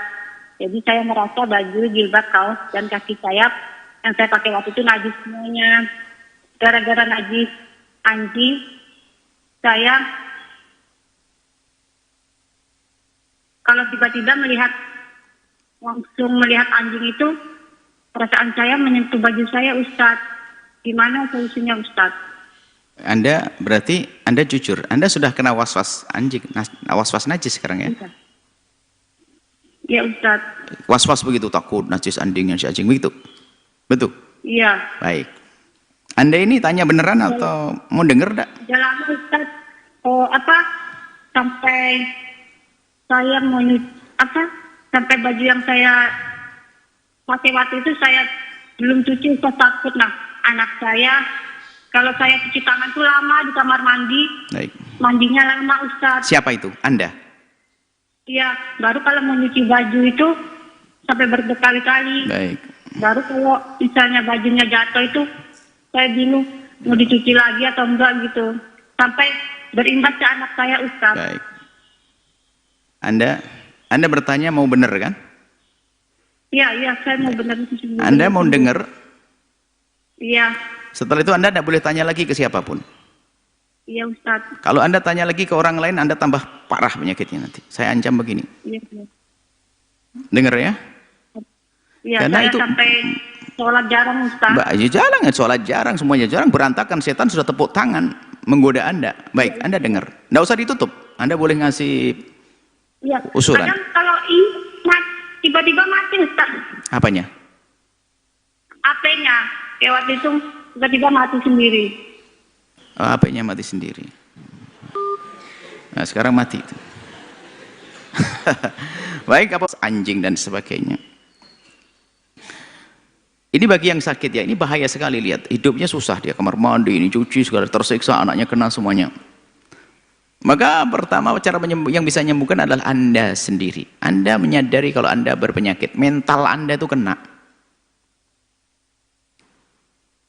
Jadi saya merasa baju, jilbab, kaos, dan kaki saya yang saya pakai waktu itu najis semuanya. Gara-gara najis anjing, saya kalau tiba-tiba langsung melihat anjing itu, perasaan saya menyentuh baju saya, Ustadz. Gimana solusinya, Ustadz? Anda berarti Anda jujur, Anda sudah kena was-was anjing, was-was najis sekarang ya? Iya, Ustadz. Was-was begitu, takut najis anjingnya si anjing begitu? Betul? Iya. Baik. Anda ini tanya beneran atau mau denger enggak? Udah lama, Ustadz. Sampai saya sampai baju yang saya pakai waktu itu saya belum cuci, saya takut. Nah, anak saya, kalau saya cuci tangan itu lama di kamar mandi. Baik. Mandinya lama, Ustadz. Siapa itu? Anda? Iya, baru kalau mau nyuci baju itu sampai berkali-kali. Baik. Baru kalau misalnya bajunya jatuh itu saya bingung mau dicuci lagi atau enggak gitu. Sampai berimbas ke anak saya, Ustaz. Baik. Anda bertanya mau bener kan? Iya, saya mau benar. Anda mau denger? Iya. Setelah itu Anda tidak boleh tanya lagi ke siapapun. Iya, Ustaz. Kalau Anda tanya lagi ke orang lain, Anda tambah parah penyakitnya nanti. Saya ancam begini. Iya. Dengar ya? Iya, Karena saya itu sampai sholat jarang, Ustaz. Ya jarang, sholat jarang, semuanya jarang, berantakan. Setan sudah tepuk tangan menggoda Anda. Baik, Anda dengar. Tidak usah ditutup. Anda boleh ngasih usulan. Kadang kalau tiba-tiba mati, Ustaz. Apanya? HP-nya. Kayak waktu itu tiba-tiba mati sendiri. HP-nya mati sendiri. Nah, sekarang mati itu. Baik, apa anjing dan sebagainya. Ini bagi yang sakit ya, ini bahaya sekali, lihat. Hidupnya susah, dia kamar mandi, ini cuci, segala tersiksa, anaknya kena semuanya. Maka pertama cara yang bisa menyembuhkan adalah Anda sendiri. Anda menyadari kalau Anda berpenyakit, mental Anda itu kena.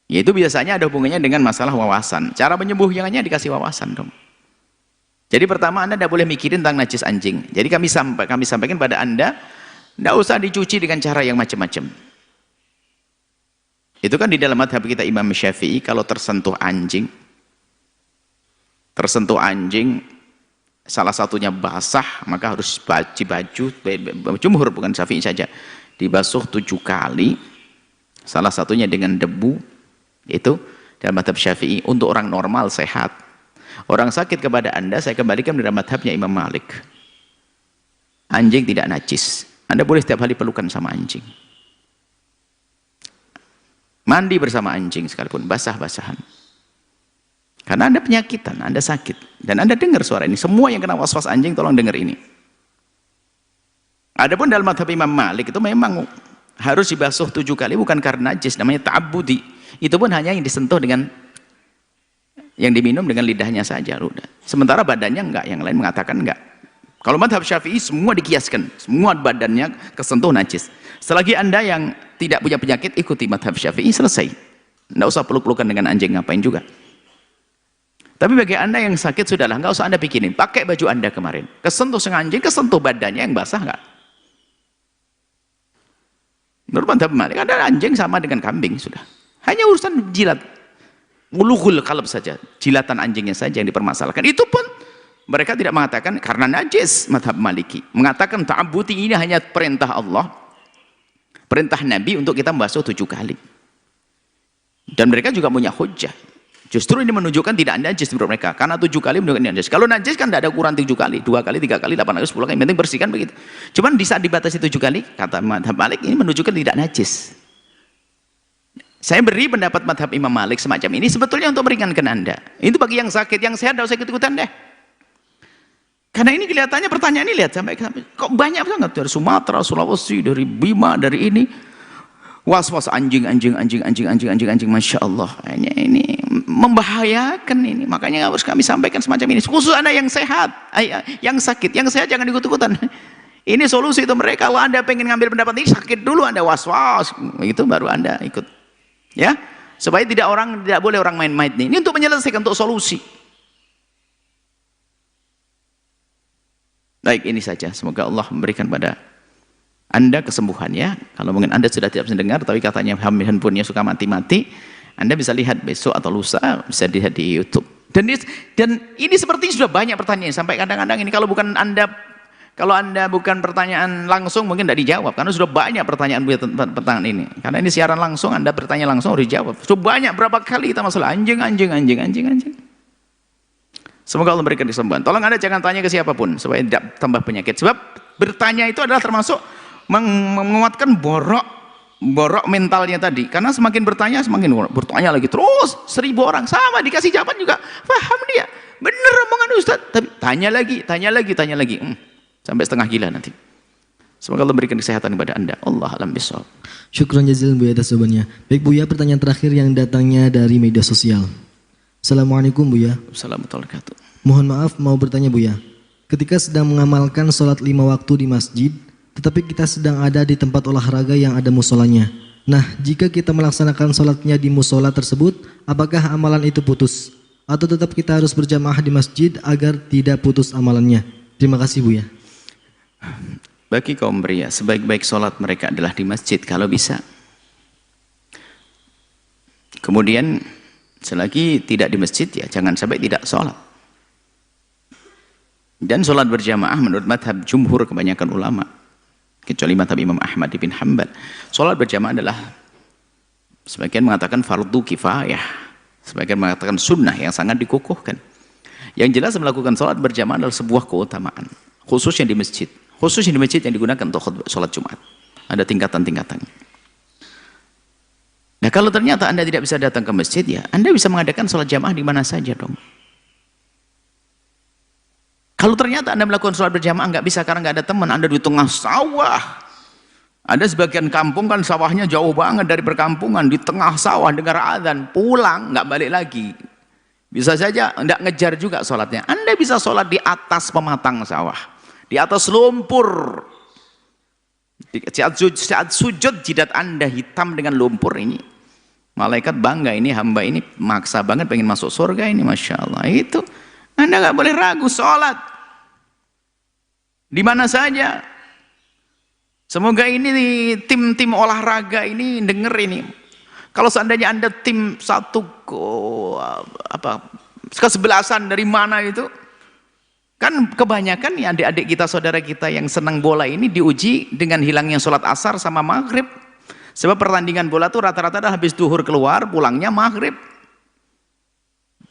Yaitu biasanya ada hubungannya dengan masalah wawasan. Cara menyembuhkannya dikasih wawasan dong. Jadi pertama Anda tidak boleh mikirin tentang najis anjing. Jadi kami sampaikan pada Anda, tidak usah dicuci dengan cara yang macam-macam. Itu kan di dalam madhab kita Imam Syafi'i, kalau tersentuh anjing, salah satunya basah, maka harus baju, jumhur bukan Syafi'i saja, dibasuh 7 kali, salah satunya dengan debu. Itu dalam madhab Syafi'i untuk orang normal sehat. Orang sakit kepada Anda, saya kembalikan dalam madhabnya Imam Malik. Anjing tidak najis. Anda boleh setiap hari pelukan sama anjing. Mandi bersama anjing sekalipun, basah-basahan. Karena Anda penyakitan, Anda sakit. Dan Anda dengar suara ini. Semua yang kena was-was anjing, tolong dengar ini. Adapun dalam madhab Imam Malik itu memang harus dibasuh 7 kali, bukan karena najis, namanya ta'abbudi. Itu pun hanya yang disentuh dengan, yang diminum dengan lidahnya saja. Udah. Sementara badannya enggak, yang lain mengatakan enggak. Kalau madhab Syafi'i semua dikiaskan, semua badannya kesentuh najis. Selagi Anda yang tidak punya penyakit, ikuti madhab Syafi'i, selesai. Tidak usah peluk-pelukan dengan anjing, ngapain juga. Tapi bagi Anda yang sakit, sudahlah, enggak usah Anda pikirin. Pakai baju Anda kemarin, kesentuh dengan anjing, kesentuh badannya yang basah enggak? Menurut madhab Malik ada anjing sama dengan kambing sudah. Hanya urusan jilat. Ulughul qalb saja. Jilatan anjingnya saja yang dipermasalahkan. Itu pun mereka tidak mengatakan karena najis madhab Maliki. Mengatakan ta'abuti ini hanya perintah Allah. Perintah Nabi untuk kita membasuh 7 kali. Dan mereka juga punya hujjah. Justru ini menunjukkan tidak najis menurut mereka. Karena 7 kali menunjukkan najis. Kalau najis kan tidak ada ukuran 7 kali. 2 kali, 3 kali, 8 kali, 10 kali. Yang penting bersihkan begitu. Cuman di saat dibatasi 7 kali, kata madhab Malik ini menunjukkan tidak najis. Saya beri pendapat madhab Imam Malik semacam ini sebetulnya untuk meringankan Anda. Itu bagi yang sakit, yang sehat tidak usah ikut-ikutan deh. Karena ini kelihatannya pertanyaan ini lihat sampai kok banyak banget dari Sumatera, Sulawesi, dari Bima, dari ini. Was-was anjing, Masya Allah. Ini membahayakan ini. Makanya harus kami sampaikan semacam ini. Khusus Anda yang sehat, yang sakit, yang sehat jangan ikut-ikutan. Ini solusi itu mereka. Kalau Anda pengen ngambil pendapat ini, sakit dulu Anda was-was. Itu baru Anda ikut. Ya, supaya tidak boleh orang main-main ini. Ini untuk menyelesaikan, untuk solusi. Baik, ini saja. Semoga Allah memberikan pada Anda kesembuhan ya. Kalau mungkin Anda sudah tidak bisa dengar, tapi katanya handphonenya suka mati-mati, Anda bisa lihat besok atau lusa, bisa lihat di YouTube. Dan ini seperti sudah banyak pertanyaan sampai kadang-kadang ini kalau Anda bukan pertanyaan langsung mungkin tidak dijawab karena sudah banyak pertanyaan ini. Karena ini siaran langsung, Anda bertanya langsung harus dijawab. Sudah banyak berapa kali kita masalah anjing. Semoga Allah memberikan kesembuhan. Tolong Anda jangan tanya ke siapapun supaya tidak tambah penyakit. Sebab bertanya itu adalah termasuk menguatkan borok mentalnya tadi. Karena semakin bertanya bertanya lagi terus 1000 orang sama dikasih jawaban juga paham dia. Bener omongan Ustaz, tapi tanya lagi. Sampai setengah gila nanti. Semoga Allah memberikan kesehatan kepada Anda. Allah alam bisawab. Syukron jazilan Buya atas jawabannya. Baik Buya, pertanyaan terakhir yang datangnya dari media sosial. Assalamualaikum Buya. Assalamualaikum. Mohon maaf mau bertanya Buya. Ketika sedang mengamalkan sholat 5 waktu di masjid, tetapi kita sedang ada di tempat olahraga yang ada musolanya. Nah, jika kita melaksanakan sholatnya di musola tersebut, apakah amalan itu putus? Atau tetap kita harus berjamaah di masjid agar tidak putus amalannya? Terima kasih Buya. Bagi kaum pria, sebaik-baik sholat mereka adalah di masjid kalau bisa. Kemudian selagi tidak di masjid ya jangan sampai tidak sholat. Dan sholat berjamaah menurut madhab jumhur kebanyakan ulama, kecuali madhab Imam Ahmad bin Hanbal, sholat berjamaah adalah sebagian mengatakan fardu kifayah, sebagian mengatakan sunnah yang sangat dikukuhkan. Yang jelas melakukan sholat berjamaah adalah sebuah keutamaan, khususnya di masjid yang digunakan untuk sholat Jumat. Ada tingkatan-tingkatan. Nah kalau ternyata Anda tidak bisa datang ke masjid ya Anda bisa mengadakan sholat jamaah di mana saja dong. Kalau ternyata Anda melakukan sholat berjamaah nggak bisa karena nggak ada teman, Anda di tengah sawah. Ada sebagian kampung kan sawahnya jauh banget dari perkampungan, di tengah sawah dengar adzan, pulang nggak balik lagi. Bisa saja nggak ngejar juga sholatnya. Anda bisa sholat di atas pematang sawah, di atas lumpur. Saat sujud jidat Anda hitam dengan lumpur ini. Malaikat bangga, ini hamba ini maksa banget pengen masuk surga ini, Masya Allah. Itu Anda nggak boleh ragu sholat di mana saja. Semoga ini tim-tim olahraga ini denger ini. Kalau seandainya Anda tim kesebelasan dari mana itu, kan kebanyakan ya adik-adik kita, saudara kita yang senang bola ini diuji dengan hilangnya sholat asar sama maghrib. Sebab pertandingan bola tuh rata-rata habis duhur keluar, pulangnya maghrib.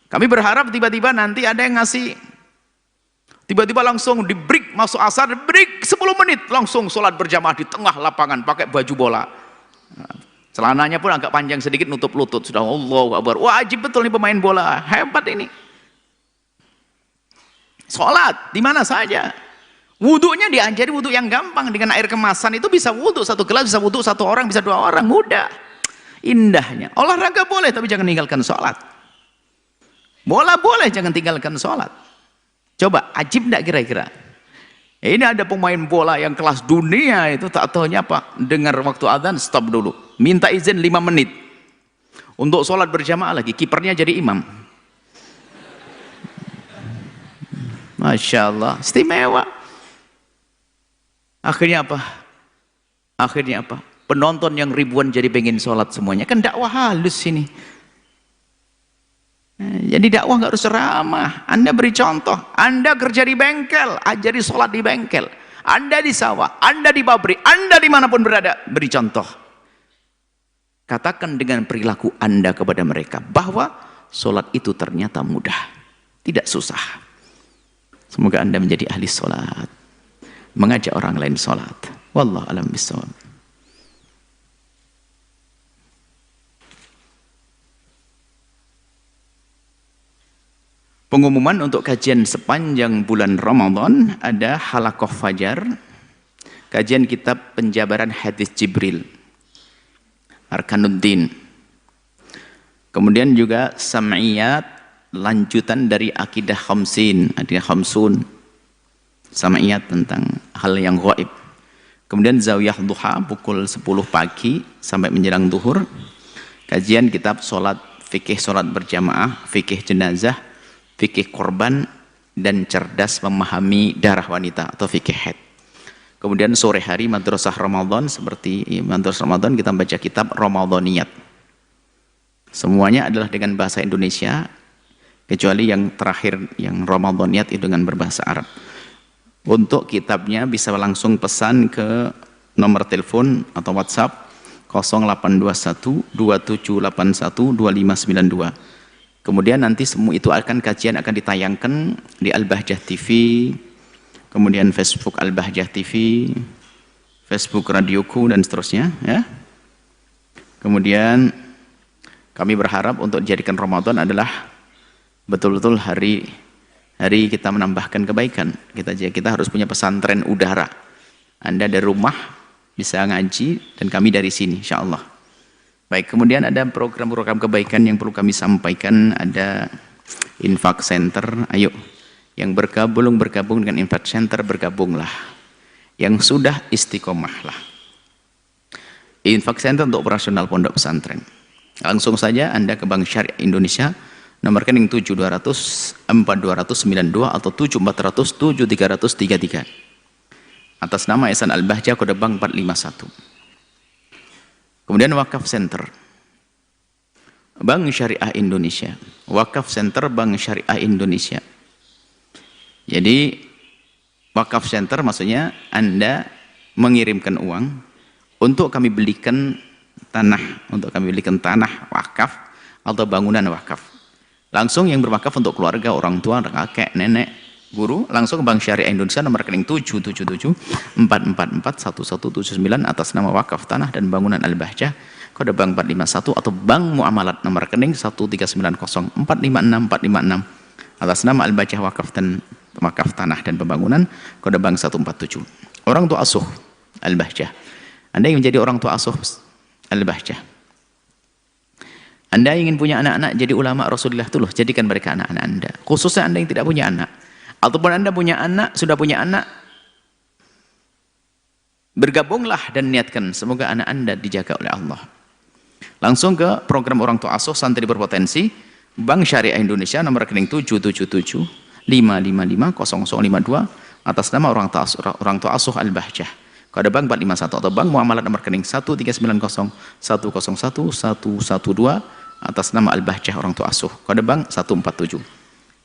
Kami berharap tiba-tiba nanti ada yang ngasih, tiba-tiba langsung di break, masuk asar, break 10 menit, langsung sholat berjamaah di tengah lapangan, pakai baju bola. Celananya pun agak panjang sedikit, nutup lutut. Sudah Allahu Akbar. Wajib betul nih pemain bola, hebat ini. Sholat di mana saja. Wudhunya diajari wudhu yang gampang, dengan air kemasan itu bisa wudhu 1 gelas, bisa wudhu 1 orang, bisa 2 orang, mudah. Indahnya. Olahraga boleh tapi jangan tinggalkan sholat. Bola boleh, jangan tinggalkan sholat. Coba, ajib enggak kira-kira? Ini ada pemain bola yang kelas dunia itu tak tahunya apa, dengar waktu adzan stop dulu, minta izin 5 menit untuk sholat berjamaah lagi, kipernya jadi imam. Masya Allah, istimewa. Akhirnya apa? Penonton yang ribuan jadi pengen sholat semuanya. Kan dakwah halus ini. Jadi dakwah nggak harus ramah. Anda beri contoh. Anda kerja di bengkel, ajari sholat di bengkel. Anda di sawah, Anda di pabrik, Anda dimanapun berada, beri contoh. Katakan dengan perilaku Anda kepada mereka bahwa sholat itu ternyata mudah, tidak susah. Semoga Anda menjadi ahli sholat, mengajak orang lain sholat. Wallahu a'lam bishawab. Pengumuman untuk kajian sepanjang bulan Ramadan ada Halaqah Fajar, kajian kitab penjabaran hadis Jibril, Arkanuddin. Kemudian juga Sam'iyat, lanjutan dari Akidah Khamsin, Akidah Khamsun. Sam'iyat tentang hal yang gaib. Kemudian Zawiyah Duha pukul 10 pagi sampai menjelang zuhur. Kajian kitab salat, fikih salat berjamaah, fikih jenazah, fikih korban, dan cerdas memahami darah wanita atau fikih haid. Kemudian sore hari madrasah Ramadan, seperti madrasah Ramadan kita baca kitab Ramadaniyat. Semuanya adalah dengan bahasa Indonesia, kecuali yang terakhir yang Ramadaniyat itu dengan berbahasa Arab. Untuk kitabnya bisa langsung pesan ke nomor telepon atau WhatsApp 0821 2781 2592. Kemudian nanti semua itu kajian akan ditayangkan di Al-Bahjah TV, kemudian Facebook Al-Bahjah TV, Facebook Radioku, dan seterusnya. Ya. Kemudian kami berharap untuk dijadikan Ramadan adalah betul-betul hari kita menambahkan kebaikan. Kita harus punya pesantren udara. Anda dari rumah bisa ngaji dan kami dari sini, insya Allah. Baik, kemudian ada program-program kebaikan yang perlu kami sampaikan. Ada Infak Center. Ayo, yang belum bergabung dengan Infak Center, bergabunglah. Yang sudah istiqomahlah. Infak Center untuk operasional pondok pesantren. Langsung saja Anda ke Bank Syariah Indonesia, nomor rekening 7200 4292 atau 7400 7333. Atas nama Ihsan Al-Bahjah, kode bank 451. Kemudian Wakaf Center, Bank Syariah Indonesia. Wakaf Center Bank Syariah Indonesia. Jadi Wakaf Center maksudnya Anda mengirimkan uang untuk kami belikan tanah, wakaf atau bangunan wakaf. Langsung yang berwakaf untuk keluarga, orang tua, kakek, nenek, guru, langsung ke Bank Syariah Indonesia, nomor rekening 777 444 1179 atas nama wakaf tanah dan bangunan Al-Bahjah, kode bank 451, atau Bank Muamalat nomor rekening 1390456 456 atas nama Al-Bahjah wakaf tanah dan pembangunan, kode bank 147. Orang tua asuh Al-Bahjah. Anda yang menjadi orang tua asuh Al-Bahjah, Anda ingin punya anak-anak jadi ulama Rasulullah, tuh jadikan mereka anak-anak Anda. Khususnya Anda yang tidak punya anak, ataupun Anda punya anak, sudah punya anak, bergabunglah dan niatkan semoga anak Anda dijaga oleh Allah. Langsung ke program orang tua asuh santri berpotensi, Bank Syariah Indonesia, nomor rekening 777 555 0052 atas nama orang tua asuh Al-Bahjah, kode bank 451, atau Bank Muamalat nomor rekening 1390101 112 atas nama Al-Bahjah orang tua asuh, kode bank 147.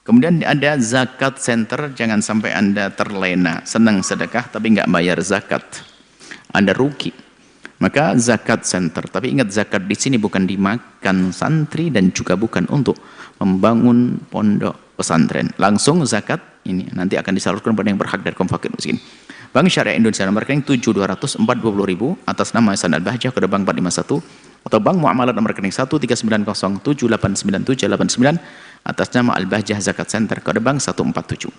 Kemudian ada Zakat Center. Jangan sampai Anda terlena, senang sedekah tapi nggak bayar zakat, Anda rugi. Maka Zakat Center, tapi ingat zakat di sini bukan dimakan santri dan juga bukan untuk membangun pondok pesantren. Langsung zakat ini nanti akan disalurkan kepada yang berhak dari kaum fakir miskin. Bank Syariah Indonesia nomor rekening 7200 420.000 atas nama Ihsan Al-Bahjah, kode bank 451, atau Bank Muamalat nomor rekening 13907 789789 atas nama Al-Bahjah Zakat Center, kode bank 147.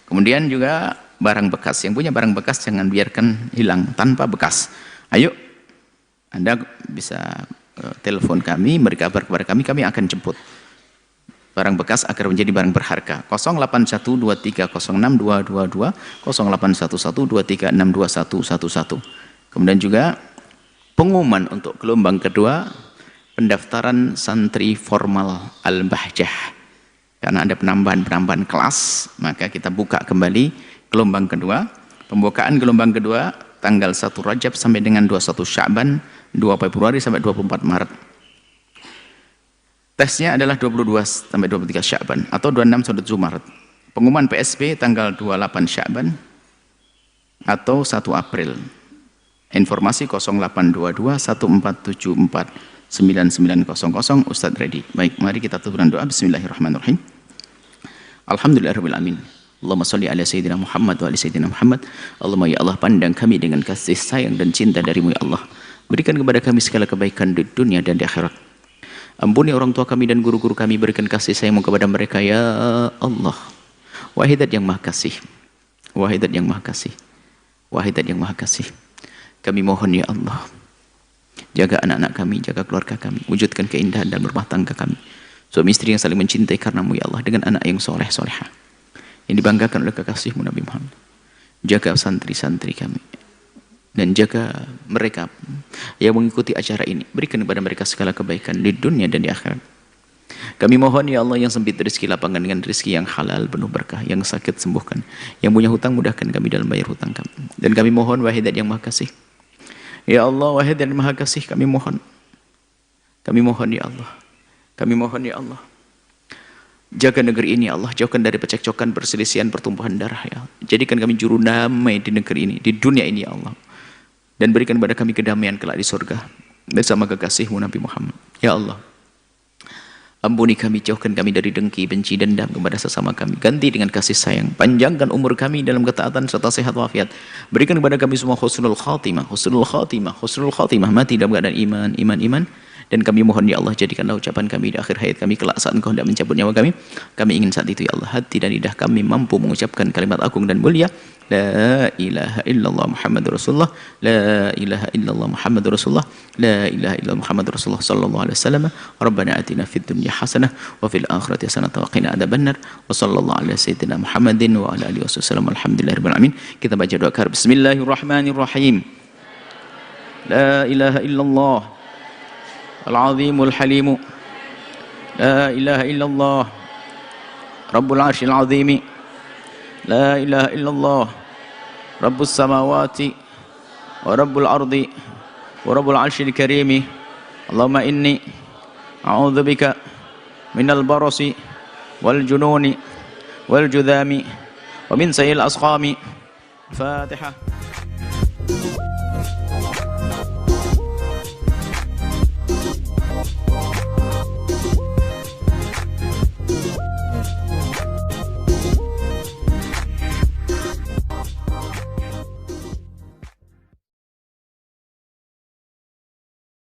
Kemudian juga barang bekas. Yang punya barang bekas jangan biarkan hilang tanpa bekas. Ayo, Anda bisa telepon kami, beri kabar kepada kami akan jemput barang bekas agar menjadi barang berharga. 0812306222 081123621111. Kemudian juga pengumuman untuk gelombang kedua pendaftaran santri formal Al-Bahjah. Karena ada penambahan kelas, maka kita buka kembali gelombang kedua. Pembukaan gelombang kedua tanggal 1 Rajab sampai dengan 21 Sya'ban, 2 Februari sampai 24 Maret. Tesnya adalah 22 sampai 23 Sya'ban atau 26 sampai 7 Maret. Pengumuman PSB tanggal 28 Sya'ban atau 1 April. Informasi 0822 1474 9900. Ustadz ready. Baik, mari kita tutup dengan doa. Bismillahirrahmanirrahim. Alhamdulillahirabbil alamin. Allahumma sholli ala sayyidina Muhammad wa ala sayyidina Muhammad. Allahumma ya Allah, pandang kami dengan kasih sayang dan cinta darimu ya Allah. Berikan kepada kami segala kebaikan di dunia dan di akhirat. Ampuni orang tua kami dan guru-guru kami, berikan kasih sayangmu kepada mereka ya Allah. Wahidat yang maha kasih. Wahidat yang maha kasih. Wahidat yang maha kasih. Kami mohon ya Allah, jaga anak-anak kami, jaga keluarga kami, wujudkan keindahan dan berumah tangga kami. Suami istri yang saling mencintai karenamu ya Allah, dengan anak yang soleh solehah, yang dibanggakan oleh kekasihmu Nabi Muhammad. Jaga santri-santri kami dan jaga mereka yang mengikuti acara ini. Berikan kepada mereka segala kebaikan di dunia dan di akhirat. Kami mohon ya Allah, yang sempit rezeki lapangan dengan rezeki yang halal penuh berkah, yang sakit sembuhkan, yang punya hutang mudahkan kami dalam bayar hutang kami. Dan kami mohon wahidat yang maha kasih. Ya Allah, wahidat yang maha kasih, kami mohon. Kami mohon ya Allah. Kami mohon ya Allah. Jaga negeri ini ya Allah, jauhkan dari percekcokan, perselisihan, pertumpahan darah ya Allah. Jadikan kami juru damai di negeri ini, di dunia ini ya Allah. Dan berikan kepada kami kedamaian kelak di surga bersama kekasihmu Nabi Muhammad. Ya Allah, ampuni kami, jauhkan kami dari dengki, benci, dendam kepada sesama kami. Ganti dengan kasih sayang. Panjangkan umur kami dalam ketaatan serta sehat walafiat. Berikan kepada kami semua husnul khatimah, husnul khatimah, husnul khatimah. Mati dalam keadaan iman. Dan kami mohon ya Allah, jadikanlah ucapan kami di akhir hayat kami kelak saat Engkau hendak mencabut nyawa kami. Kami ingin saat itu ya Allah, hati dan lidah kami mampu mengucapkan kalimat agung dan mulia. La ilaha illallah Muhammadur Rasulullah. La ilaha illallah Muhammadur Rasulullah. La ilaha illallah Muhammadur Rasulullah sallallahu alaihi wasallam. Rabbana atina fid dunya hasanah wa fil akhirati hasanah wa qina adzabannar. Wa sallallahu ala sayyidina Muhammadin wa ala alihi wasallam. Alhamdulillahirabbil alamin. Kita baca doa kar. Bismillahirrahmanirrahim. La ilaha illallah al-azimul halimu. La ilaha illallah Rabbul arsyil azimi. La ilaha illallah Rabbus samawati wa Rabbul ardi wa Rabbul arsyil karimi. Allahumma inni a'udzubika minal barasi wal jununi wal judhami wa min sayyil asqami. Fatihah.